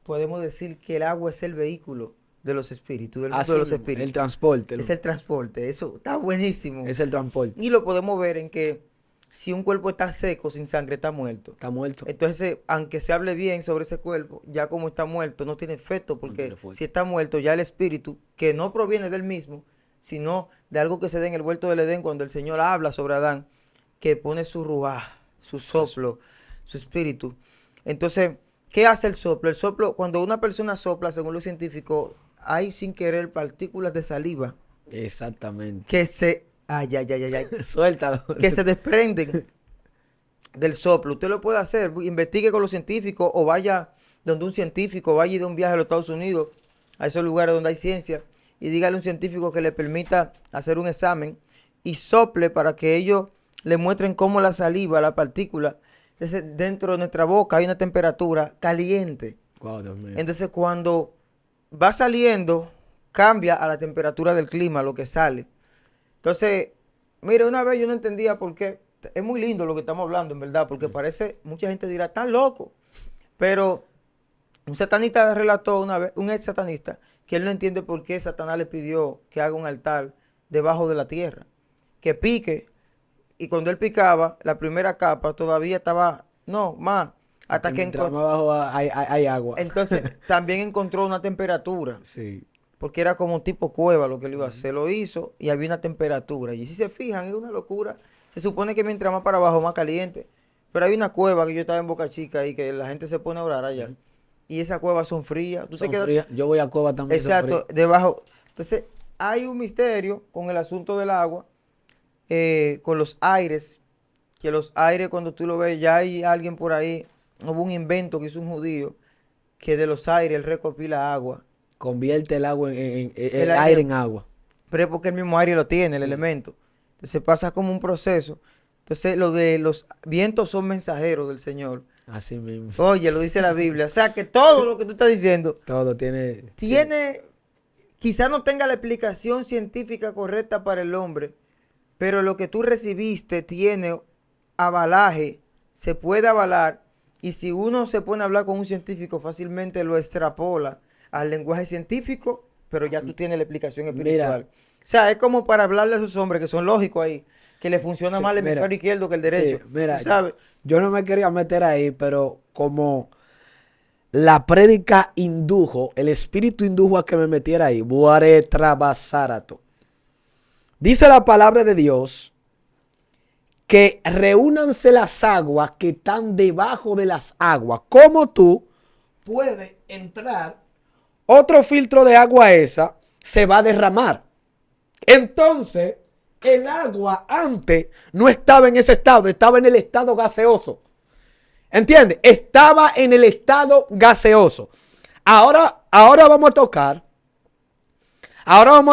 podemos decir que el agua es el vehículo de los espíritus, del mundo de los espíritus.
El transporte.
Es el transporte, eso está buenísimo.
Es el transporte.
Y lo podemos ver en que si un cuerpo está seco, sin sangre, está muerto.
Está muerto.
Entonces, aunque se hable bien sobre ese cuerpo, ya como está muerto, no tiene efecto, porque si está muerto, ya el espíritu, que no proviene del mismo, sino de algo que se da en el huerto del Edén cuando el Señor habla sobre Adán, que pone su ruaj, su soplo, su espíritu. Entonces, ¿qué hace el soplo? El soplo, cuando una persona sopla, según los científicos, hay sin querer partículas de saliva.
Exactamente.
Que se...
Suéltalo.
Que se desprenden del soplo. Usted lo puede hacer, investigue con los científicos o vaya donde un científico, vaya y de un viaje a los Estados Unidos, a esos lugares donde hay ciencia, y dígale a un científico que le permita hacer un examen y sople para que ellos le muestren cómo la saliva, la partícula, dentro de nuestra boca hay una temperatura caliente.
Wow, Dios mío.
Entonces cuando va saliendo, cambia a la temperatura del clima, lo que sale. Entonces, mire, una vez yo no entendía por qué. Es muy lindo lo que estamos hablando, en verdad, porque parece, mucha gente dirá, tan loco. Pero un satanista relató una vez, un ex satanista, que él no entiende por qué Satanás le pidió que haga un altar debajo de la tierra. Que pique, y cuando él picaba, la primera capa todavía estaba, no, más, hasta que
encontró. Más abajo hay agua.
Entonces, también encontró una temperatura.
Sí.
Porque era como un tipo cueva lo que él iba a hacer. Lo hizo y había una temperatura. Y si se fijan, es una locura. Se supone que mientras más para abajo, más caliente. Pero hay una cueva que yo estaba en Boca Chica ahí, que la gente se pone a orar allá. Y esas cuevas son frías.
Son frías. Yo voy a cueva también.
Exacto, debajo. Entonces, hay un misterio con el asunto del agua, con los aires. Que los aires, cuando tú lo ves, ya hay alguien por ahí. Hubo un invento que hizo un judío, que de los aires él recopila agua.
Convierte el agua el aire en agua.
Pero es porque el mismo aire lo tiene, el elemento. Entonces pasa como un proceso. Entonces lo de los vientos son mensajeros del Señor.
Así mismo.
Oye, lo dice la Biblia. O sea que todo lo que tú estás diciendo
todo tiene,
quizá no tenga la explicación científica correcta para el hombre, pero lo que tú recibiste tiene avalaje, se puede avalar, y si uno se pone a hablar con un científico, fácilmente lo extrapola al lenguaje científico, pero ya tú tienes la explicación espiritual. Mira, o sea, es como para hablarle a esos hombres que son lógicos ahí, que le funciona más el hemisferio izquierdo que el derecho.
Sí, mira,
¿sabes?
Yo no me quería meter ahí, pero como la prédica indujo, el espíritu indujo a que me metiera ahí. Buare trabasarato. Dice la palabra de Dios que reúnanse las aguas que están debajo de las aguas. ¿Cómo tú puedes entrar? Otro filtro de agua esa se va a derramar. Entonces, el agua antes no estaba en ese estado, estaba en el estado gaseoso. ¿Entiendes? Estaba en el estado gaseoso. Ahora vamos a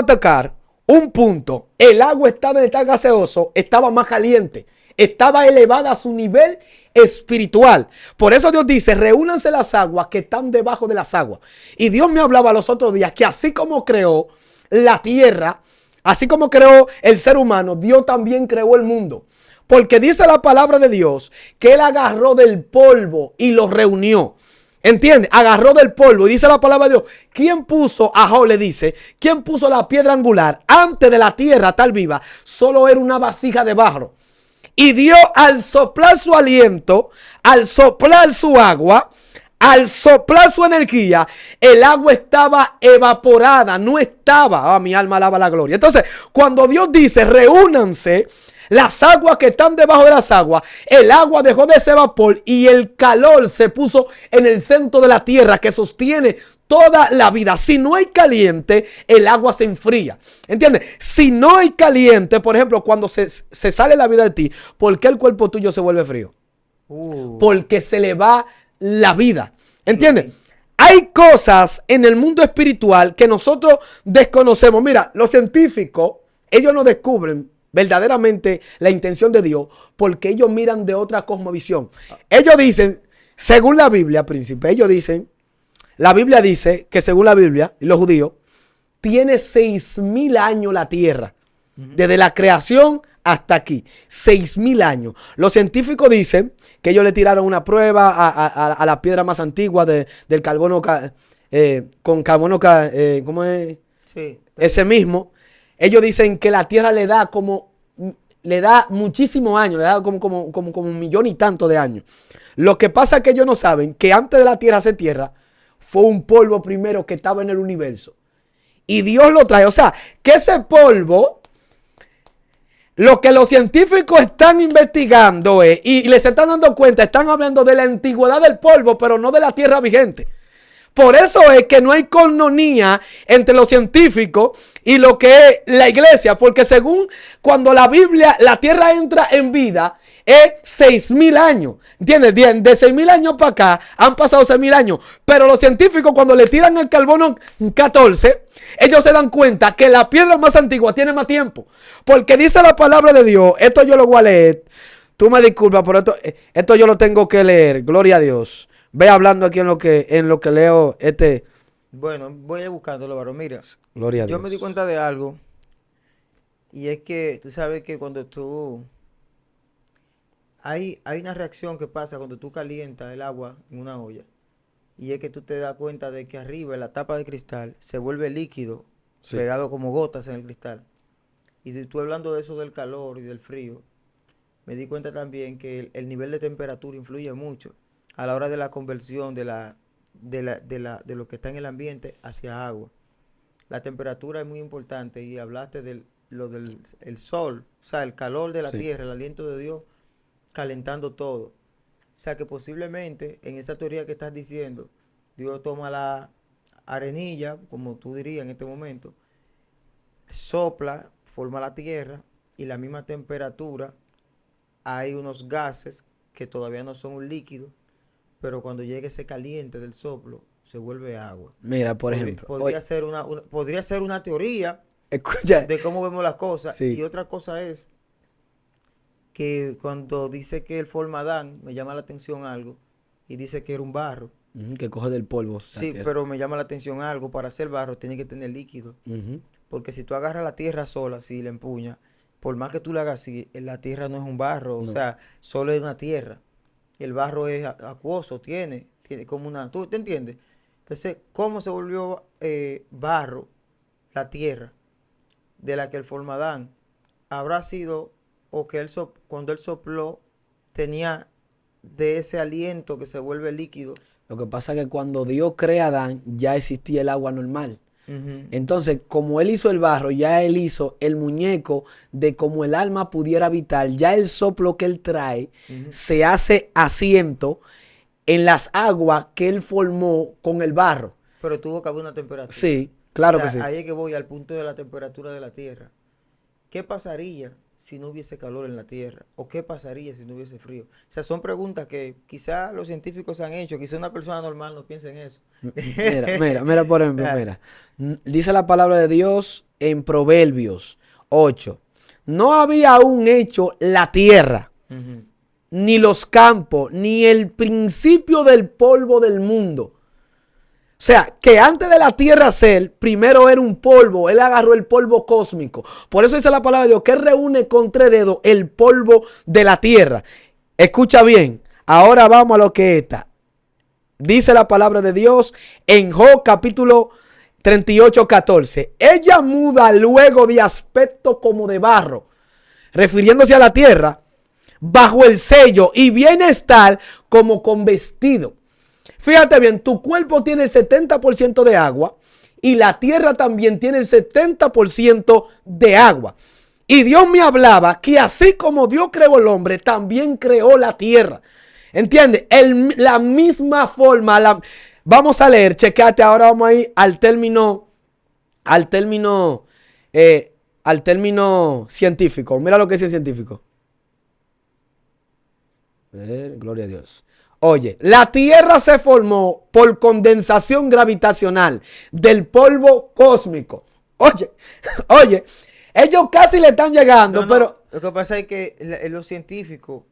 tocar un punto. El agua estaba en el estado gaseoso, estaba más caliente, estaba elevada a su nivel espiritual. Por eso Dios dice, reúnanse las aguas que están debajo de las aguas. Y Dios me hablaba los otros días que así como creó la tierra, así como creó el ser humano, Dios también creó el mundo. Porque dice la palabra de Dios que Él agarró del polvo y lo reunió. ¿Entiendes? Agarró del polvo. Y dice la palabra de Dios, ¿quién puso, Job le dice, quién puso la piedra angular antes de la tierra tal viva? Solo era una vasija de barro. Y Dios, al soplar su aliento, al soplar su agua, al soplar su energía, el agua estaba evaporada, no estaba. Mi alma alaba la gloria. Entonces, cuando Dios dice, reúnanse las aguas que están debajo de las aguas, el agua dejó de ser vapor y el calor se puso en el centro de la tierra que sostiene toda la vida. Si no hay caliente, el agua se enfría. ¿Entiendes? Si no hay caliente, por ejemplo, cuando se sale la vida de ti, ¿por qué el cuerpo tuyo se vuelve frío? Porque se le va la vida. ¿Entiendes? Hay cosas en el mundo espiritual que nosotros desconocemos. Mira, los científicos, ellos no descubren verdaderamente la intención de Dios porque ellos miran de otra cosmovisión. Ellos dicen, según la Biblia, príncipe, ellos dicen, la Biblia dice que según la Biblia y los judíos, tiene 6,000 años la tierra, desde la creación hasta aquí, 6,000 años. Los científicos dicen que ellos le tiraron una prueba a la piedra más antigua del carbono, con carbono, ¿cómo es? Sí. Ese mismo. Ellos dicen que la tierra le da muchísimos años, le da como 1,000,000 y tanto de años. Lo que pasa es que ellos no saben que antes de la tierra ser tierra, fue un polvo primero que estaba en el universo. Y Dios lo trae. O sea, que ese polvo, lo que los científicos están investigando y les están dando cuenta, están hablando de la antigüedad del polvo, pero no de la tierra vigente. Por eso es que no hay coinonía entre los científicos y lo que es la iglesia. Porque según cuando la Biblia, la tierra entra en vida, es 6,000 años. ¿Entiendes? De 6,000 años para acá han pasado 6,000 años. Pero los científicos cuando le tiran el carbono 14, ellos se dan cuenta que la piedra más antigua tiene más tiempo. Porque dice la palabra de Dios, esto yo lo voy a leer. Tú me disculpas, pero esto yo lo tengo que leer. Gloria a Dios. Ve hablando aquí en lo que leo
Bueno, voy a buscándolo, varón. Mira,
gloria a Dios.
Yo me di cuenta de algo. Y es que tú sabes que cuando tú... Hay una reacción que pasa cuando tú calientas el agua en una olla. Y es que tú te das cuenta de que arriba, en la tapa de cristal, se vuelve líquido, sí, pegado como gotas en el cristal. Y tú hablando de eso del calor y del frío, me di cuenta también que el nivel de temperatura influye mucho a la hora de la conversión de lo que está en el ambiente hacia agua. La temperatura es muy importante y hablaste del sol, o sea, el calor de la tierra, el aliento de Dios calentando todo. O sea que posiblemente en esa teoría que estás diciendo, Dios toma la arenilla, como tú dirías en este momento, sopla, forma la tierra y la misma temperatura, hay unos gases que todavía no son un líquido, pero cuando llegue ese caliente del soplo, se vuelve agua.
Mira, por ejemplo.
Podría ser una teoría,
escucha,
de cómo vemos las cosas.
Sí.
Y otra cosa es que cuando dice que él forma a Adán, me llama la atención algo, y dice que era un barro.
Que coge del polvo.
Sí, pero me llama la atención algo. Para hacer barro tiene que tener líquido. Porque si tú agarras la tierra sola, así, la empuñas, por más que tú la hagas así, la tierra no es un barro. No. O sea, solo es una tierra. El barro es acuoso, tiene como una... ¿Tú te entiendes? Entonces, ¿cómo se volvió barro la tierra de la que él forma Adán? Habrá sido, o que cuando él sopló, tenía de ese aliento que se vuelve líquido.
Lo que pasa es que cuando Dios crea a Adán, ya existía el agua normal.
Ujú.
Entonces, como él hizo el barro, ya él hizo el muñeco de cómo el alma pudiera habitar. Ya el soplo que él trae
Ujú.
se hace asiento en las aguas que él formó con el barro.
Pero tuvo que haber una temperatura.
Sí,
O
claro que
sea,
sí.
ahí es que voy al punto de la temperatura de la Tierra. ¿Qué pasaría si no hubiese calor en la Tierra? ¿O qué pasaría si no hubiese frío? O sea, son preguntas que quizá los científicos han hecho, quizá una persona normal no piensa en eso.
Mira, por ejemplo,
Ah,
mira. Dice la palabra de Dios en Proverbios 8. No había aún hecho la tierra,
ujú.
ni los campos, ni el principio del polvo del mundo. O sea, que antes de la tierra ser, primero era un polvo. Él agarró el polvo cósmico. Por eso dice la palabra de Dios que reúne con 3 dedos el polvo de la tierra. Escucha bien. Ahora vamos a lo que está. Dice la palabra de Dios en Job capítulo 38:14. Ella muda luego de aspecto como de barro, refiriéndose a la tierra, bajo el sello y bienestar como con vestido. Fíjate bien, tu cuerpo tiene el 70% de agua y la tierra también tiene el 70% de agua. Y Dios me hablaba que así como Dios creó el hombre, también creó la tierra. ¿Entiendes? La misma forma. Vamos a leer, checate, ahora vamos a ir al término, al término científico. Mira lo que dice el científico. Gloria a Dios. Oye, la Tierra se formó por condensación gravitacional del polvo cósmico. Oye, oye, ellos casi le están llegando,
No,
pero
lo que pasa es que los científicos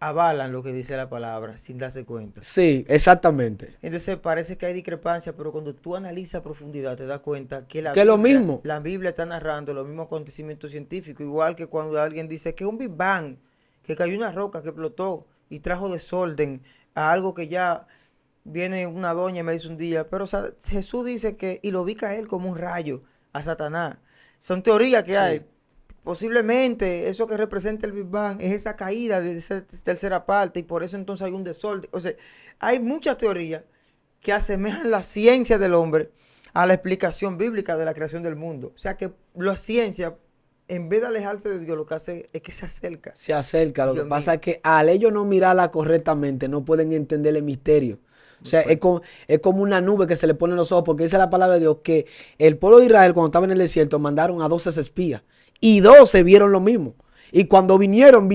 avalan lo que dice la palabra sin darse cuenta.
sí, exactamente.
Entonces parece que hay discrepancia, pero cuando tú analizas a profundidad te das cuenta que
Que es lo mismo.
La Biblia está narrando los mismos acontecimientos científicos, igual que cuando alguien dice que un Big Bang, que cayó una roca que explotó y trajo desorden a algo que ya viene una doña y me dice un día, pero o sea, Jesús dice que, y lo vi caer como un rayo a Satanás. Son teorías que
Sí.
hay. Posiblemente eso que representa el Big Bang es esa caída de esa tercera parte y por eso entonces hay un desorden. O sea, hay muchas teorías que asemejan la ciencia del hombre a la explicación bíblica de la creación del mundo. O sea que la ciencia, en vez de alejarse de Dios, lo que hace es que se acerca.
Se acerca. Lo que
Dios
pasa
mío.
es que al ellos no mirarla correctamente, no pueden entender el misterio. O sea, es como una nube que se le pone en los ojos, porque dice la palabra de Dios que el pueblo de Israel, cuando estaba en el desierto, mandaron a 12 espías y 12 vieron lo mismo. Y cuando vinieron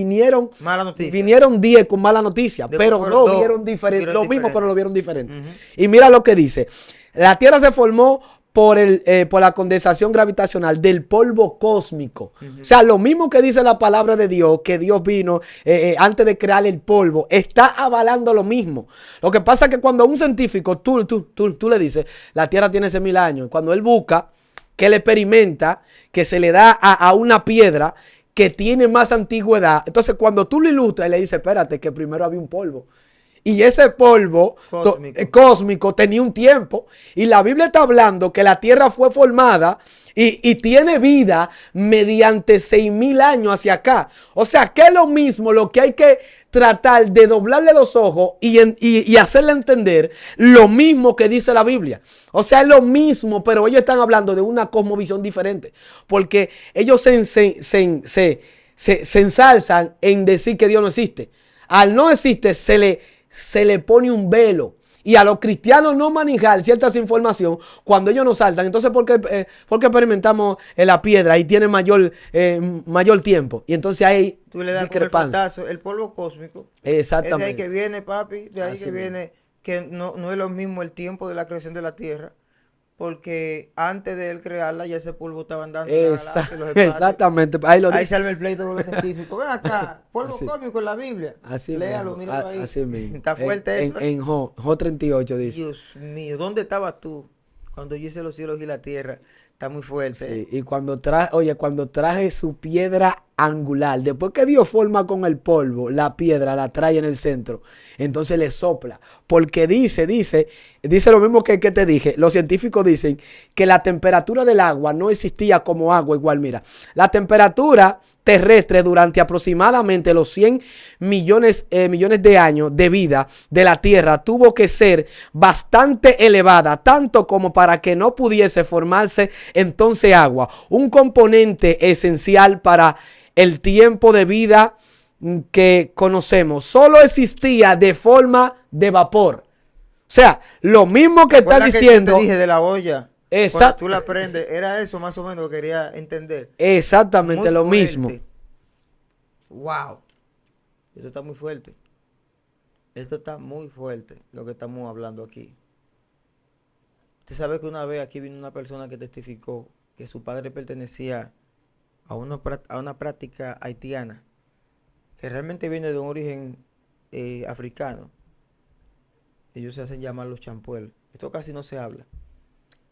Mala noticia.
10 con mala noticia,
Después
pero
fueron
no
dos,
vieron diferente,
vieron
lo mismo,
diferente.
pero lo vieron diferente.
Ujú.
Y mira lo que dice. La tierra se formó por la condensación gravitacional del polvo cósmico. O sea, lo mismo que dice la palabra de Dios, que Dios vino antes de crear el polvo, está avalando lo mismo. Lo que pasa es que cuando a un científico tú le dices, la tierra tiene 6.000 años, cuando él busca, que él experimenta, que se le da a una piedra que tiene más antigüedad, entonces cuando tú lo ilustras y le dices, espérate, que primero había un polvo. Y ese polvo cósmico tenía un tiempo. Y la Biblia está hablando que la tierra fue formada y tiene vida mediante 6.000 años hacia acá. O sea, que es lo mismo lo que hay que tratar de doblarle los ojos y hacerle entender lo mismo que dice la Biblia. O sea, es lo mismo, pero ellos están hablando de una cosmovisión diferente. Porque ellos se ensalzan en decir que Dios no existe. Al no existe se le pone un velo. Y a los cristianos no manejar ciertas informaciones cuando ellos nos saltan. Entonces, ¿por qué experimentamos la piedra y tiene mayor tiempo? Y entonces hay
Tú le das con el
discrepancia.
fantazo, el polvo cósmico.
Exactamente.
Es de ahí que viene, papi, de ahí
Así
que
mismo.
viene que no es lo mismo el tiempo de la creación de la Tierra, porque antes de él crearla ya ese polvo estaba andando en la galaxia, en los espacios.
Exactamente. Ahí lo
Ahí
dice.
sale el pleito con los científicos. Ven acá, polvo
Así.
cósmico en la Biblia.
Así
Léalo,
mismo.
míralo ahí.
Así mismo.
Está fuerte eso.
En Job 38 dice.
Dios mío, ¿dónde estabas tú cuando yo hice los cielos y la tierra? Está muy fuerte.
Sí, y cuando traje su piedra angular. Después que Dios forma con el polvo, la piedra la trae en el centro. Entonces le sopla. Porque dice lo mismo que te dije. Los científicos dicen que la temperatura del agua no existía como agua igual. Mira, la temperatura terrestre durante aproximadamente los 100 millones de años de vida de la Tierra tuvo que ser bastante elevada, tanto como para que no pudiese formarse entonces agua, un componente esencial para el tiempo de vida que conocemos. Solo existía de forma de vapor. O sea, lo mismo que está diciendo.
Que te dije de la olla.
Exacto.
Cuando tú la prendes, era eso más o menos lo que quería entender.
Exactamente
Muy
lo
fuerte.
mismo.
Wow. Esto está muy fuerte. Esto está muy fuerte, lo que estamos hablando aquí. Usted sabe que una vez aquí vino una persona que testificó que su padre pertenecía a una práctica haitiana, que realmente viene de un origen africano. Ellos se hacen llamar los champuel. Esto casi no se habla.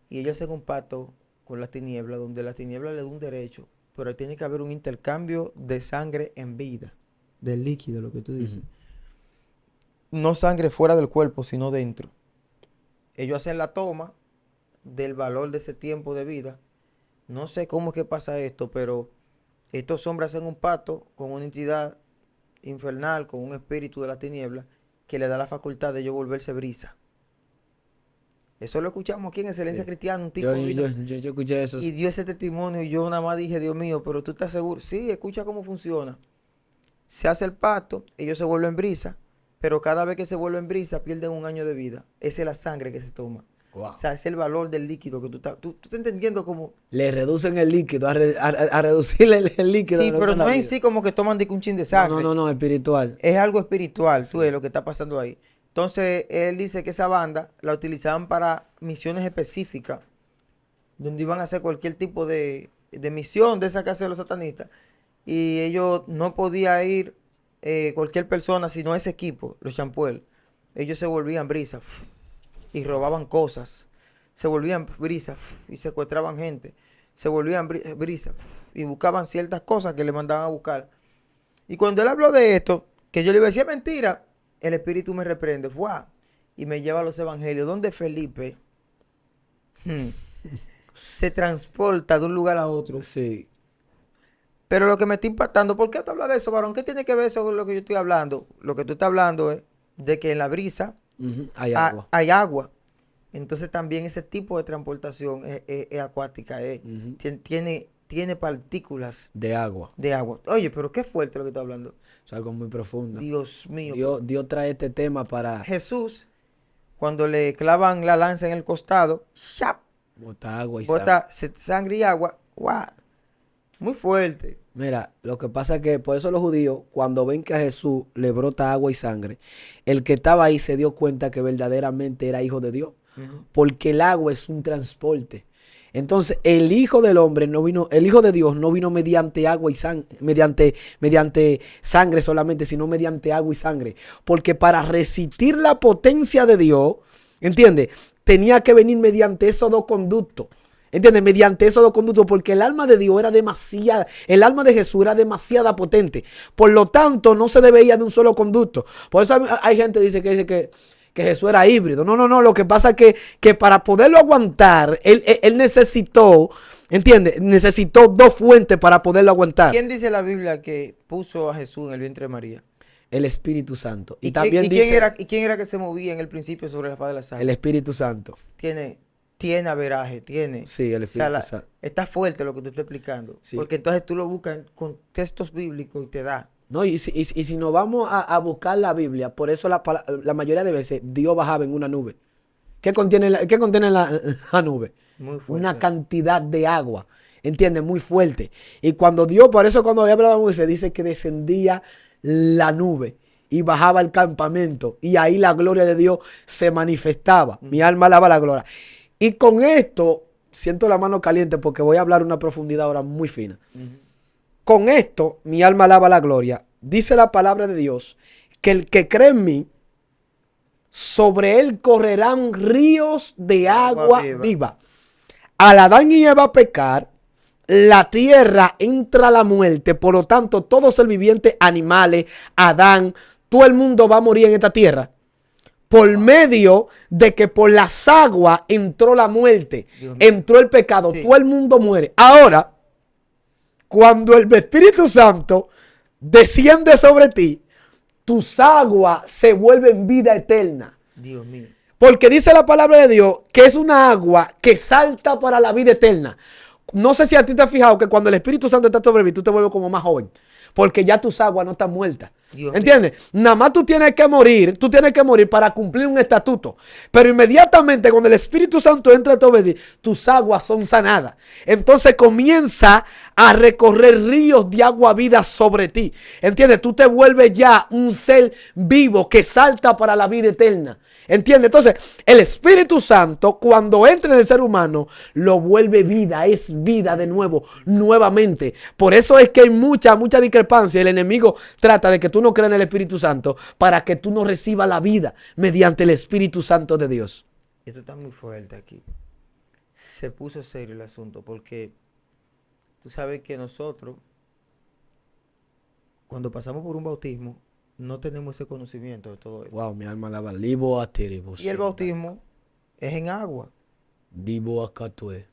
Y ellos hacen un pacto con las tinieblas, donde las tinieblas le dan un derecho, pero tiene que haber un intercambio de sangre en vida, del líquido, lo que tú dices. No sangre fuera del cuerpo, sino dentro. Ellos hacen la toma del valor de ese tiempo de vida. No sé cómo es que pasa esto, pero estos hombres hacen un pacto con una entidad infernal, con un espíritu de las tinieblas, que le da la facultad de ellos volverse brisa. Eso lo escuchamos aquí en Excelencia Cristiana, un tipo
yo escuché eso.
y dio ese testimonio y yo nada más dije, Dios mío, pero tú estás seguro. Sí, escucha cómo funciona. Se hace el pacto, ellos se vuelven brisa, pero cada vez que se vuelven brisa pierden un año de vida. Esa es la sangre que se toma.
Wow.
O sea, es el valor del líquido que tú estás entendiendo como...
Le reducen el líquido, a reducirle el líquido.
Sí, pero no es en sí como que toman un chin de sangre.
No, espiritual.
Es algo espiritual,
Sí.
tú ves lo que está pasando ahí. Entonces, él dice que esa banda la utilizaban para misiones específicas, donde iban a hacer cualquier tipo de misión de esa que hacen los satanistas. Y ellos no podía ir cualquier persona, sino ese equipo, los champuel. Ellos se volvían brisas y robaban cosas. Se volvían brisas y secuestraban gente. Se volvían brisas y buscaban ciertas cosas que le mandaban a buscar. Y cuando él habló de esto, que yo le iba a decir mentira, el espíritu me reprende, ¡fua! Y me lleva a los evangelios, donde Felipe se transporta de un lugar a otro.
Sí.
Pero lo que me está impactando, ¿por qué tú hablas de eso, varón? ¿Qué tiene que ver eso con lo que yo estoy hablando? Lo que tú estás hablando es de que en la brisa
Hay agua.
hay agua. Entonces también ese tipo de transportación es acuática, tiene partículas
De agua.
de agua. Oye, pero qué fuerte lo que está hablando.
Es algo muy profundo.
Dios mío.
Dios trae este tema para
Jesús, cuando le clavan la lanza en el costado, ¡shap!
botar agua y
Bota sangre y agua. ¡Guau! Muy fuerte.
Mira, lo que pasa es que por eso los judíos, cuando ven que a Jesús le brota agua y sangre, el que estaba ahí se dio cuenta que verdaderamente era hijo de Dios. Porque el agua es un transporte. Entonces, el Hijo del Hombre no vino, el Hijo de Dios no vino mediante agua y sangre, mediante sangre solamente, sino mediante agua y sangre. Porque para resistir la potencia de Dios, ¿entiendes? Tenía que venir mediante esos dos conductos. ¿Entiendes? Mediante esos dos conductos, porque el alma de Dios era demasiada, el alma de Jesús era demasiada potente. Por lo tanto, no se debía de un solo conducto. Por eso hay gente que dice que Jesús era híbrido. No. Lo que pasa es que para poderlo aguantar, él necesitó, ¿entiendes? Necesitó dos fuentes para poderlo aguantar.
¿Quién dice la Biblia que puso a Jesús en el vientre de María?
El Espíritu Santo.
¿Y
también
quién
dice
quién era que se movía en el principio sobre la faz de la sangre?
el Espíritu Santo.
Tiene averaje, tiene.
Sí, el Espíritu Santo.
Está fuerte lo que te estoy explicando.
Sí.
Porque entonces tú lo buscas con textos bíblicos y te da.
No, y si nos vamos a buscar la Biblia, por eso la mayoría de veces Dios bajaba en una nube. ¿Qué contiene la nube?
Muy fuerte.
Una cantidad de agua, ¿entiendes? Muy fuerte. Y cuando Dios, por eso cuando había hablado se dice que descendía la nube y bajaba al campamento y ahí la gloria de Dios se manifestaba. Mi alma alaba la gloria. Y con esto siento la mano caliente porque voy a hablar una profundidad ahora muy fina. Con esto, mi alma alaba la gloria. Dice la palabra de Dios que el que cree en mí, sobre él correrán ríos de agua viva. Al Adán y Eva pecar, la tierra entra la muerte, por lo tanto, todo ser viviente, animales, Adán, todo el mundo va a morir en esta tierra. Por medio de que por las aguas entró la muerte, entró el pecado,
Sí.
todo el mundo muere. Ahora, cuando el Espíritu Santo desciende sobre ti, tus aguas se vuelven vida eterna.
Dios mío.
Porque dice la palabra de Dios que es una agua que salta para la vida eterna. No sé si a ti te has fijado que cuando el Espíritu Santo está sobre ti, tú te vuelves como más joven. Porque ya tus aguas no están muertas.
Dios
¿Entiendes? Nada más tú tienes que morir para cumplir un estatuto. Pero inmediatamente cuando el Espíritu Santo entra a tu vida, tus aguas son sanadas. Entonces comienza a recorrer ríos de agua vida sobre ti. ¿Entiendes? Tú te vuelves ya un ser vivo que salta para la vida eterna. ¿Entiendes? Entonces, el Espíritu Santo, cuando entra en el ser humano, lo vuelve vida, es vida de nuevo, nuevamente. Por eso es que hay mucha discrepancia. El enemigo trata de que tú no creas en el Espíritu Santo para que tú no recibas la vida mediante el Espíritu Santo de Dios.
Esto está muy fuerte aquí. Se puso serio el asunto porque tú sabes que nosotros, cuando pasamos por un bautismo, no tenemos ese conocimiento de todo esto.
Wow, mi alma alaba. Libo a ti,
Y el bautismo es en agua.
Libo a Catué.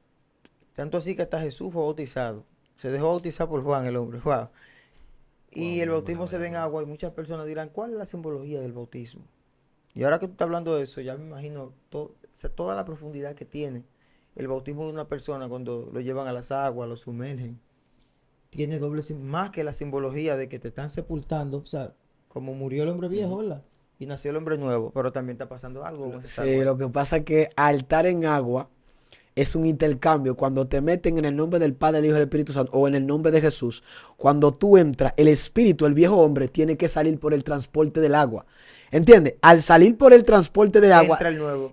Tanto así que hasta Jesús fue bautizado. Se dejó bautizar por Juan el hombre. Wow. Y el bautismo se da en agua y muchas personas dirán, ¿cuál es la simbología del bautismo? Y ahora que tú estás hablando de eso, ya me imagino toda la profundidad que tiene el bautismo de una persona cuando lo llevan a las aguas, lo sumergen. Tiene más que la simbología de que te están sepultando, o sea, como murió el hombre viejo, ¿verdad? Y nació el hombre nuevo, pero también está pasando algo con esa
Sí,
agua.
lo que pasa es que al estar en agua es un intercambio. Cuando te meten en el nombre del Padre, del Hijo y del Espíritu Santo o en el nombre de Jesús, cuando tú entras, el espíritu, el viejo hombre, tiene que salir por el transporte del agua. ¿Entiendes? Al salir por el transporte del agua,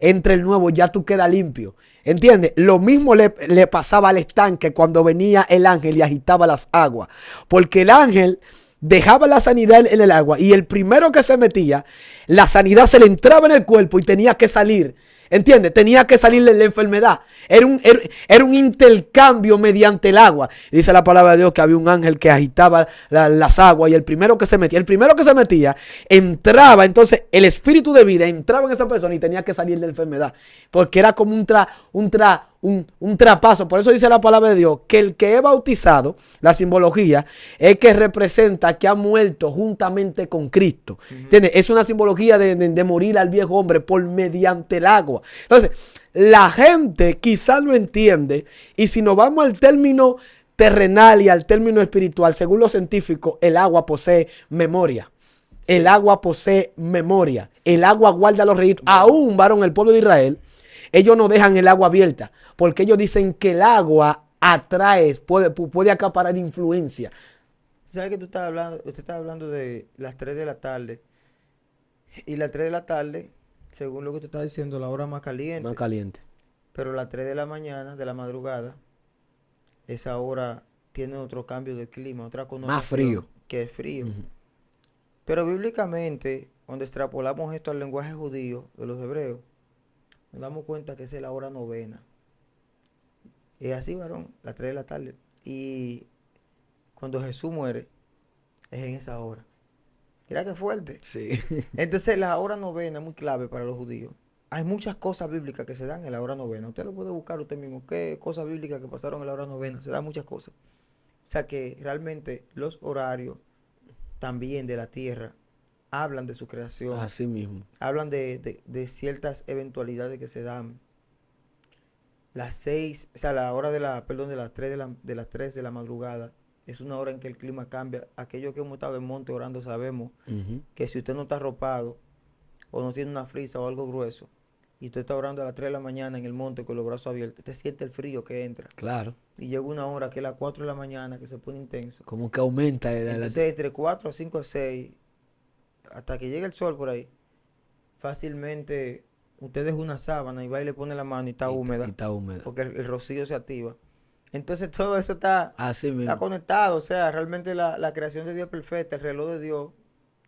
Entra el nuevo.
ya tú quedas limpio. ¿Entiendes? Lo mismo le pasaba al estanque cuando venía el ángel y agitaba las aguas. Porque el ángel dejaba la sanidad en el agua y el primero que se metía, la sanidad se le entraba en el cuerpo y tenía que salir. ¿Entiendes? Tenía que salirle la enfermedad. Era un intercambio mediante el agua. Dice la palabra de Dios que había un ángel que agitaba las aguas y el primero que se metía, entraba. Entonces el espíritu de vida entraba en esa persona y tenía que salir de la enfermedad. Porque era como un trapazo. Por eso dice la palabra de Dios que el que es bautizado, la simbología, es que representa que ha muerto juntamente con Cristo. ¿Entiendes? Es una simbología de morir al viejo hombre por mediante el agua. Entonces, la gente quizás no entiende, y si nos vamos al término terrenal y al término espiritual, según los científicos, el agua posee memoria. Sí. El agua posee memoria. Sí. El agua guarda los registros. Aún, varón, el pueblo de Israel, ellos no dejan el agua abierta, porque ellos dicen que el agua atrae, puede acaparar influencia.
¿Sabes que usted está hablando de las 3 de la tarde? Y las 3 de la tarde, según lo que usted está diciendo, la hora más caliente.
Más caliente.
Pero las 3 de la mañana, de la madrugada, esa hora tiene otro cambio del clima, otra connotación.
Más frío.
Que es frío. Pero bíblicamente, cuando extrapolamos esto al lenguaje judío de los hebreos, nos damos cuenta que esa es la hora novena. Es así, varón, las 3 de la tarde. Y cuando Jesús muere, es en esa hora. Mira qué fuerte.
Sí.
Entonces la hora novena es muy clave para los judíos. Hay muchas cosas bíblicas que se dan en la hora novena. Usted lo puede buscar usted mismo. ¿Qué cosas bíblicas que pasaron en la hora novena? Se dan muchas cosas. O sea que realmente los horarios también de la tierra hablan de su creación.
Así mismo.
Hablan de ciertas eventualidades que se dan. Las 6, o sea, la hora de las 3 de la madrugada. Es una hora en que el clima cambia. Aquellos que hemos estado en monte orando sabemos que si usted no está arropado o no tiene una frisa o algo grueso y usted está orando a las 3 de la mañana en el monte con los brazos abiertos, usted siente el frío que entra.
Claro.
Y llega una hora que es las 4 de la mañana que se pone intenso.
Como que aumenta.
Entonces entre 4 a 5 a 6, hasta que llegue el sol por ahí, fácilmente usted deja una sábana y va y le pone la mano y está húmeda.
Y está húmeda.
Porque el rocío se activa. Entonces todo eso está
mismo.
conectado. O sea, realmente la creación de Dios es perfecta. El reloj de Dios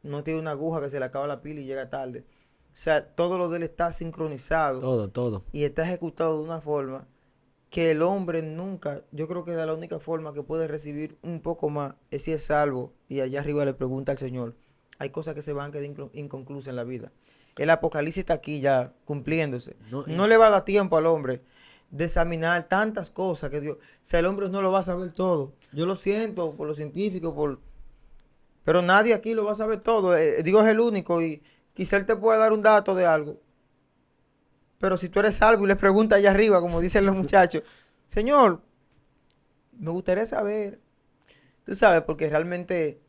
no tiene una aguja que se le acaba la pila y llega tarde. O sea, todo lo de él está sincronizado.
Todo.
Y está ejecutado de una forma que el hombre nunca, yo creo que de la única forma que puede recibir un poco más es si es salvo y allá arriba le pregunta al Señor. Hay cosas que se van a quedar inconclusas en la vida. El Apocalipsis está aquí ya cumpliéndose.
No,
No le va a dar tiempo al hombre de examinar tantas cosas que Dios, o sea, el hombre no lo va a saber todo. Yo lo siento por los científicos, pero nadie aquí lo va a saber todo. Dios es el único y quizá él te pueda dar un dato de algo. Pero si tú eres salvo y le preguntas allá arriba, como dicen los muchachos, Señor, me gustaría saber. Tú sabes, porque realmente,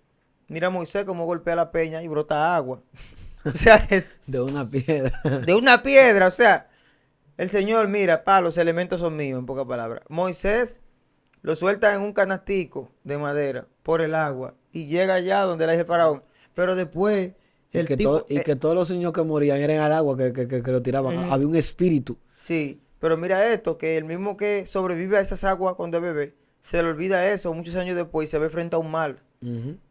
mira a Moisés cómo golpea la peña y brota agua. O sea,
de una piedra.
de una piedra, o sea, el Señor, mira, los elementos son míos, en pocas palabras. Moisés lo suelta en un canastico de madera por el agua y llega allá donde le dice el faraón. Pero después, el tipo...
que todos los niños que morían eran al agua que lo tiraban. Había un espíritu.
Sí, pero mira esto, que el mismo que sobrevive a esas aguas cuando es bebé, se le olvida eso muchos años después y se ve frente a un mar.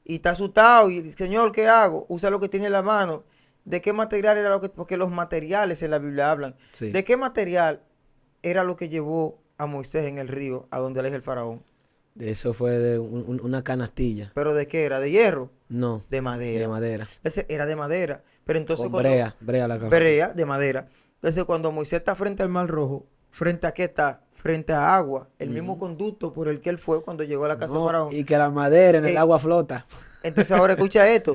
Y está asustado y dice, Señor, ¿qué hago? Usa lo que tiene en la mano. ¿De qué material era lo que...? Porque los materiales en la Biblia hablan.
Sí.
¿De qué material era lo que llevó a Moisés en el río a donde le dijo el faraón?
Eso fue de una canastilla.
¿Pero de qué era? ¿De hierro?
No.
De madera.
De madera.
Ese era de madera. Pero entonces
Con brea la cabeza.
Brea de madera. Entonces cuando Moisés está frente al Mar Rojo, ¿frente a qué está? Frente a agua. El mismo conducto por el que él fue cuando llegó a la casa de faraón.
Y que la madera en el agua flota.
Entonces ahora escucha esto.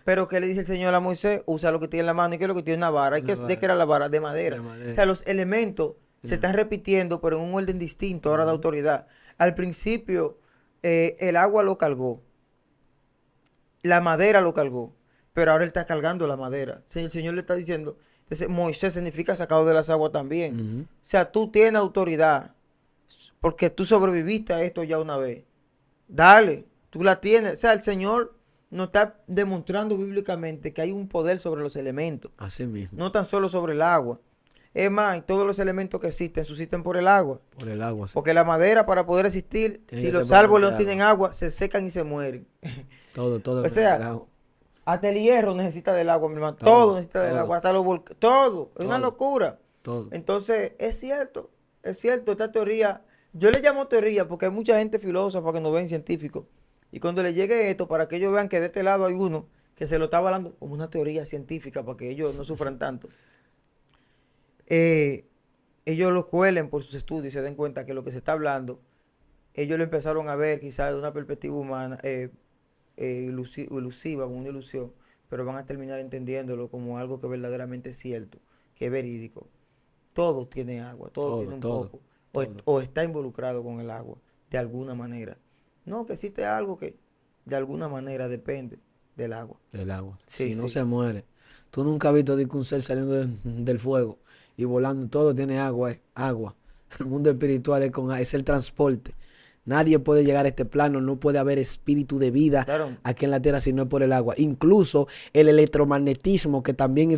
Pero ¿qué le dice el Señor a Moisés? Usa lo que tiene en la mano. ¿Y qué es lo que tiene? Una vara. ¿De qué era la vara? De madera. O sea, los elementos se están repitiendo, pero en un orden distinto ahora de autoridad. Al principio, el agua lo cargó. La madera lo cargó. Pero ahora él está cargando la madera. El Señor le está diciendo, entonces Moisés significa sacado de las aguas también. O sea, tú tienes autoridad porque tú sobreviviste a esto ya una vez. Dale, tú la tienes. O sea, el Señor nos está demostrando bíblicamente que hay un poder sobre los elementos.
Así mismo.
No tan solo sobre el agua. Es más, todos los elementos que existen subsisten por el agua.
Por el agua, sí.
Porque la madera, para poder existir,
Tiene
si
que
los
ser por
árboles
el
no tienen agua, se secan y se mueren.
Todo.
O sea,
el agua.
hasta el hierro necesita del agua, mi hermano. Todo necesita del agua, hasta los volcanes. Todo. Es una locura.
Todo.
Entonces, es cierto, esta teoría. Yo le llamo teoría porque hay mucha gente filósofa que no ven científicos. Y cuando le llegue esto, para que ellos vean que de este lado hay uno que se lo está hablando como una teoría científica para que ellos no sufran tanto. Ellos lo cuelen por sus estudios y se den cuenta que lo que se está hablando, ellos lo empezaron a ver quizás de una perspectiva humana, ilusiva, como una ilusión, pero van a terminar entendiéndolo como algo que verdaderamente es cierto, que es verídico. Todo tiene agua, todo tiene un poco, o está involucrado con el agua, de alguna manera. No, que existe algo que de alguna manera depende del agua.
Del agua.
Sí,
si no
sí.
se muere. Tú nunca has visto un ser saliendo del fuego y volando. Todo tiene agua, agua. El mundo espiritual es el transporte. Nadie puede llegar a este plano, no puede haber espíritu de vida aquí en la tierra si no es por el agua. Incluso el electromagnetismo, que también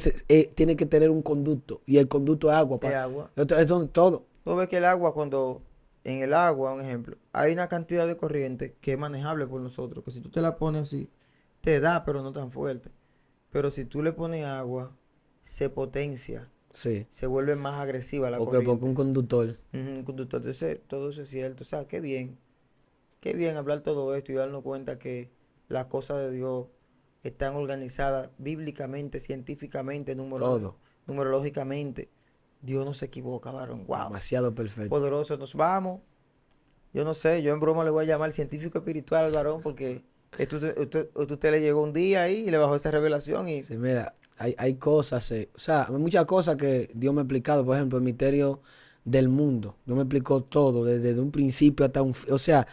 tiene que tener un conducto, y el conducto es agua.
Es agua.
Eso es todo.
Tú ves que el agua, cuando en el agua, un ejemplo, hay una cantidad de corriente que es manejable por nosotros, que si tú te la pones así, te da, pero no tan fuerte. Pero si tú le pones agua, se potencia,
sí,
se vuelve más agresiva la corriente.
Porque un conductor.
Un conductor. Entonces, todo eso es cierto. O sea, qué bien hablar todo esto y darnos cuenta que las cosas de Dios están organizadas bíblicamente, científicamente, numerológicamente. Dios no se equivoca, varón. Wow.
Demasiado perfecto.
Poderoso. Nos vamos. Yo no sé, yo en broma le voy a llamar científico espiritual al varón porque usted le llegó un día ahí y le bajó esa revelación. Y...
Sí, mira, hay cosas, o sea, hay muchas cosas que Dios me ha explicado. Por ejemplo, el misterio del mundo. Dios me explicó todo, desde un principio hasta o sea,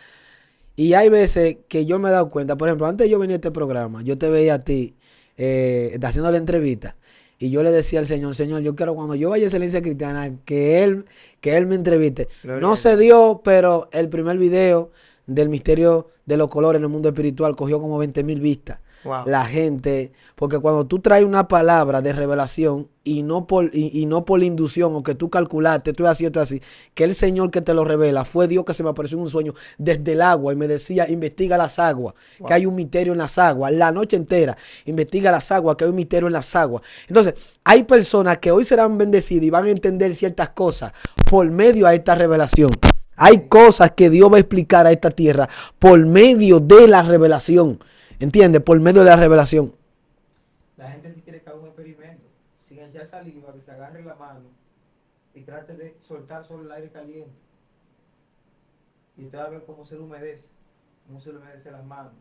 y hay veces que yo me he dado cuenta. Por ejemplo, antes de yo venir a este programa, yo te veía a ti haciendo la entrevista. Y yo le decía al Señor, yo quiero cuando yo vaya a Excelencia Cristiana, que Él me entreviste.
Gloria
No se dio, pero el primer video del misterio de los colores en el mundo espiritual cogió como 20,000 vistas.
Wow.
La gente, porque cuando tú traes una palabra de revelación y no por la inducción o que tú calculaste, esto es así, que el Señor que te lo revela fue Dios que se me apareció en un sueño desde el agua y me decía, investiga las aguas,
Wow.
que hay un misterio en las aguas, la noche entera, investiga las aguas, que hay un misterio en las aguas. Entonces, hay personas que hoy serán bendecidas y van a entender ciertas cosas por medio a esta revelación. Hay cosas que Dios va a explicar a esta tierra por medio de la revelación. ¿Entiendes? Por medio de la revelación.
La gente si quiere que haga un experimento, sin echar saliva, que se agarre la mano y trate de soltar solo el aire caliente. Y usted va a ver cómo se le humedece las manos.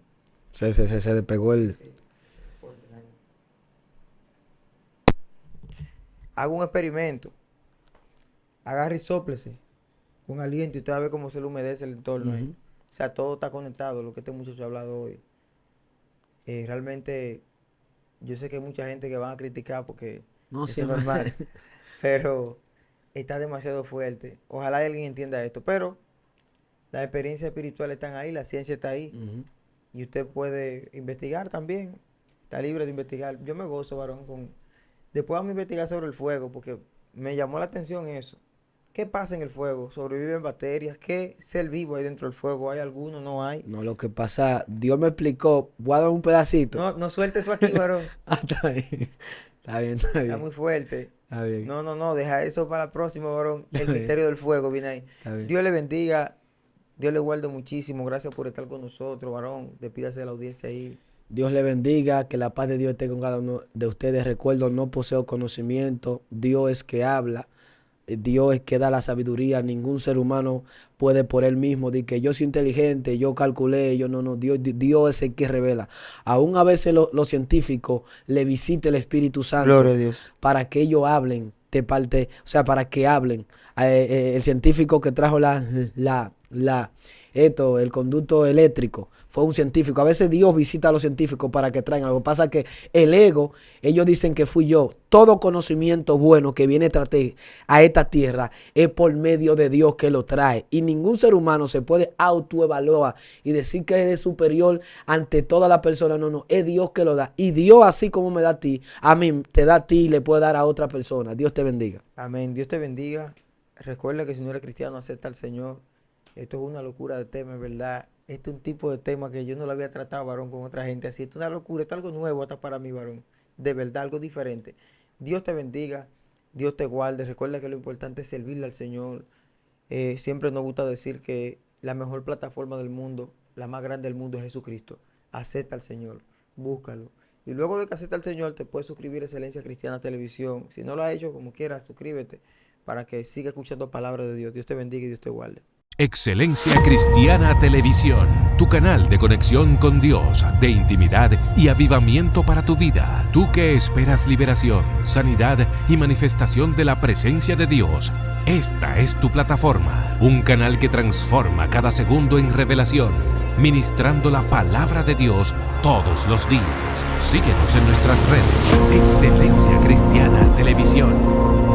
Se despegó el...
Sí. Haga un experimento. Agarre y sóplese con aliento y usted va a ver cómo se le humedece el entorno ahí. O sea, todo está conectado, lo que este muchacho ha hablado hoy. Realmente, yo sé que hay mucha gente que van a criticar porque
No,
eso
sí,
es normal, pero está demasiado fuerte. Ojalá alguien entienda esto, pero las experiencias espirituales están ahí, la ciencia está ahí, y usted puede investigar también, está libre de investigar. Yo me gozo, varón, después vamos a investigar sobre el fuego, porque me llamó la atención eso. ¿Qué pasa en el fuego? ¿Sobreviven bacterias? ¿Qué ser vivo hay dentro del fuego? ¿Hay alguno? ¿No hay?
No, lo que pasa, Dios me explicó, voy a dar un pedacito.
No suelte eso aquí, varón.
Está bien. Está bien, está
Está
bien.
muy fuerte.
Está bien.
No, deja eso para la próxima, varón. El
Está bien.
misterio del fuego viene ahí.
Está bien.
Dios le bendiga, Dios le guarde muchísimo. Gracias por estar con nosotros, varón. Despídase de la audiencia ahí.
Dios le bendiga, que la paz de Dios esté con cada uno de ustedes. Recuerdo, no poseo conocimiento, Dios es que habla. Dios es que da la sabiduría. Ningún ser humano puede por él mismo decir que yo soy inteligente, yo calculé, yo no. Dios es el que revela. Aún a veces los científicos le visita el Espíritu Santo.
Gloria a Dios.
Para que ellos hablen de parte, o sea, para que hablen. El científico que trajo el conducto eléctrico fue un científico. A veces Dios visita a los científicos para que traigan. Lo que pasa es que el ego, ellos dicen que fui yo. Todo conocimiento bueno que viene a esta tierra es por medio de Dios que lo trae. Y ningún ser humano se puede autoevaluar y decir que es superior ante toda la persona. No, es Dios que lo da. Y Dios, así como me da a ti, a mí te da a ti y le puede dar a otra persona. Dios te bendiga.
Amén. Dios te bendiga. Recuerda que si no eres cristiano, acepta al Señor. Esto es una locura de tema, es verdad. Este es un tipo de tema que yo no lo había tratado, varón, con otra gente así. Esto es una locura, esto es algo nuevo hasta para mí, varón. De verdad, algo diferente. Dios te bendiga, Dios te guarde. Recuerda que lo importante es servirle al Señor. Siempre nos gusta decir que la mejor plataforma del mundo, la más grande del mundo es Jesucristo. Acepta al Señor, búscalo. Y luego de que acepta al Señor, te puedes suscribir a Excelencia Cristiana Televisión. Si no lo has hecho, como quieras, suscríbete para que siga escuchando palabras de Dios. Dios te bendiga y Dios te guarde.
Excelencia Cristiana Televisión, tu canal de conexión con Dios, de intimidad y avivamiento para tu vida. Tú que esperas liberación, sanidad y manifestación de la presencia de Dios. Esta es tu plataforma, un canal que transforma cada segundo en revelación, ministrando la palabra de Dios todos los días. Síguenos en nuestras redes. Excelencia Cristiana Televisión.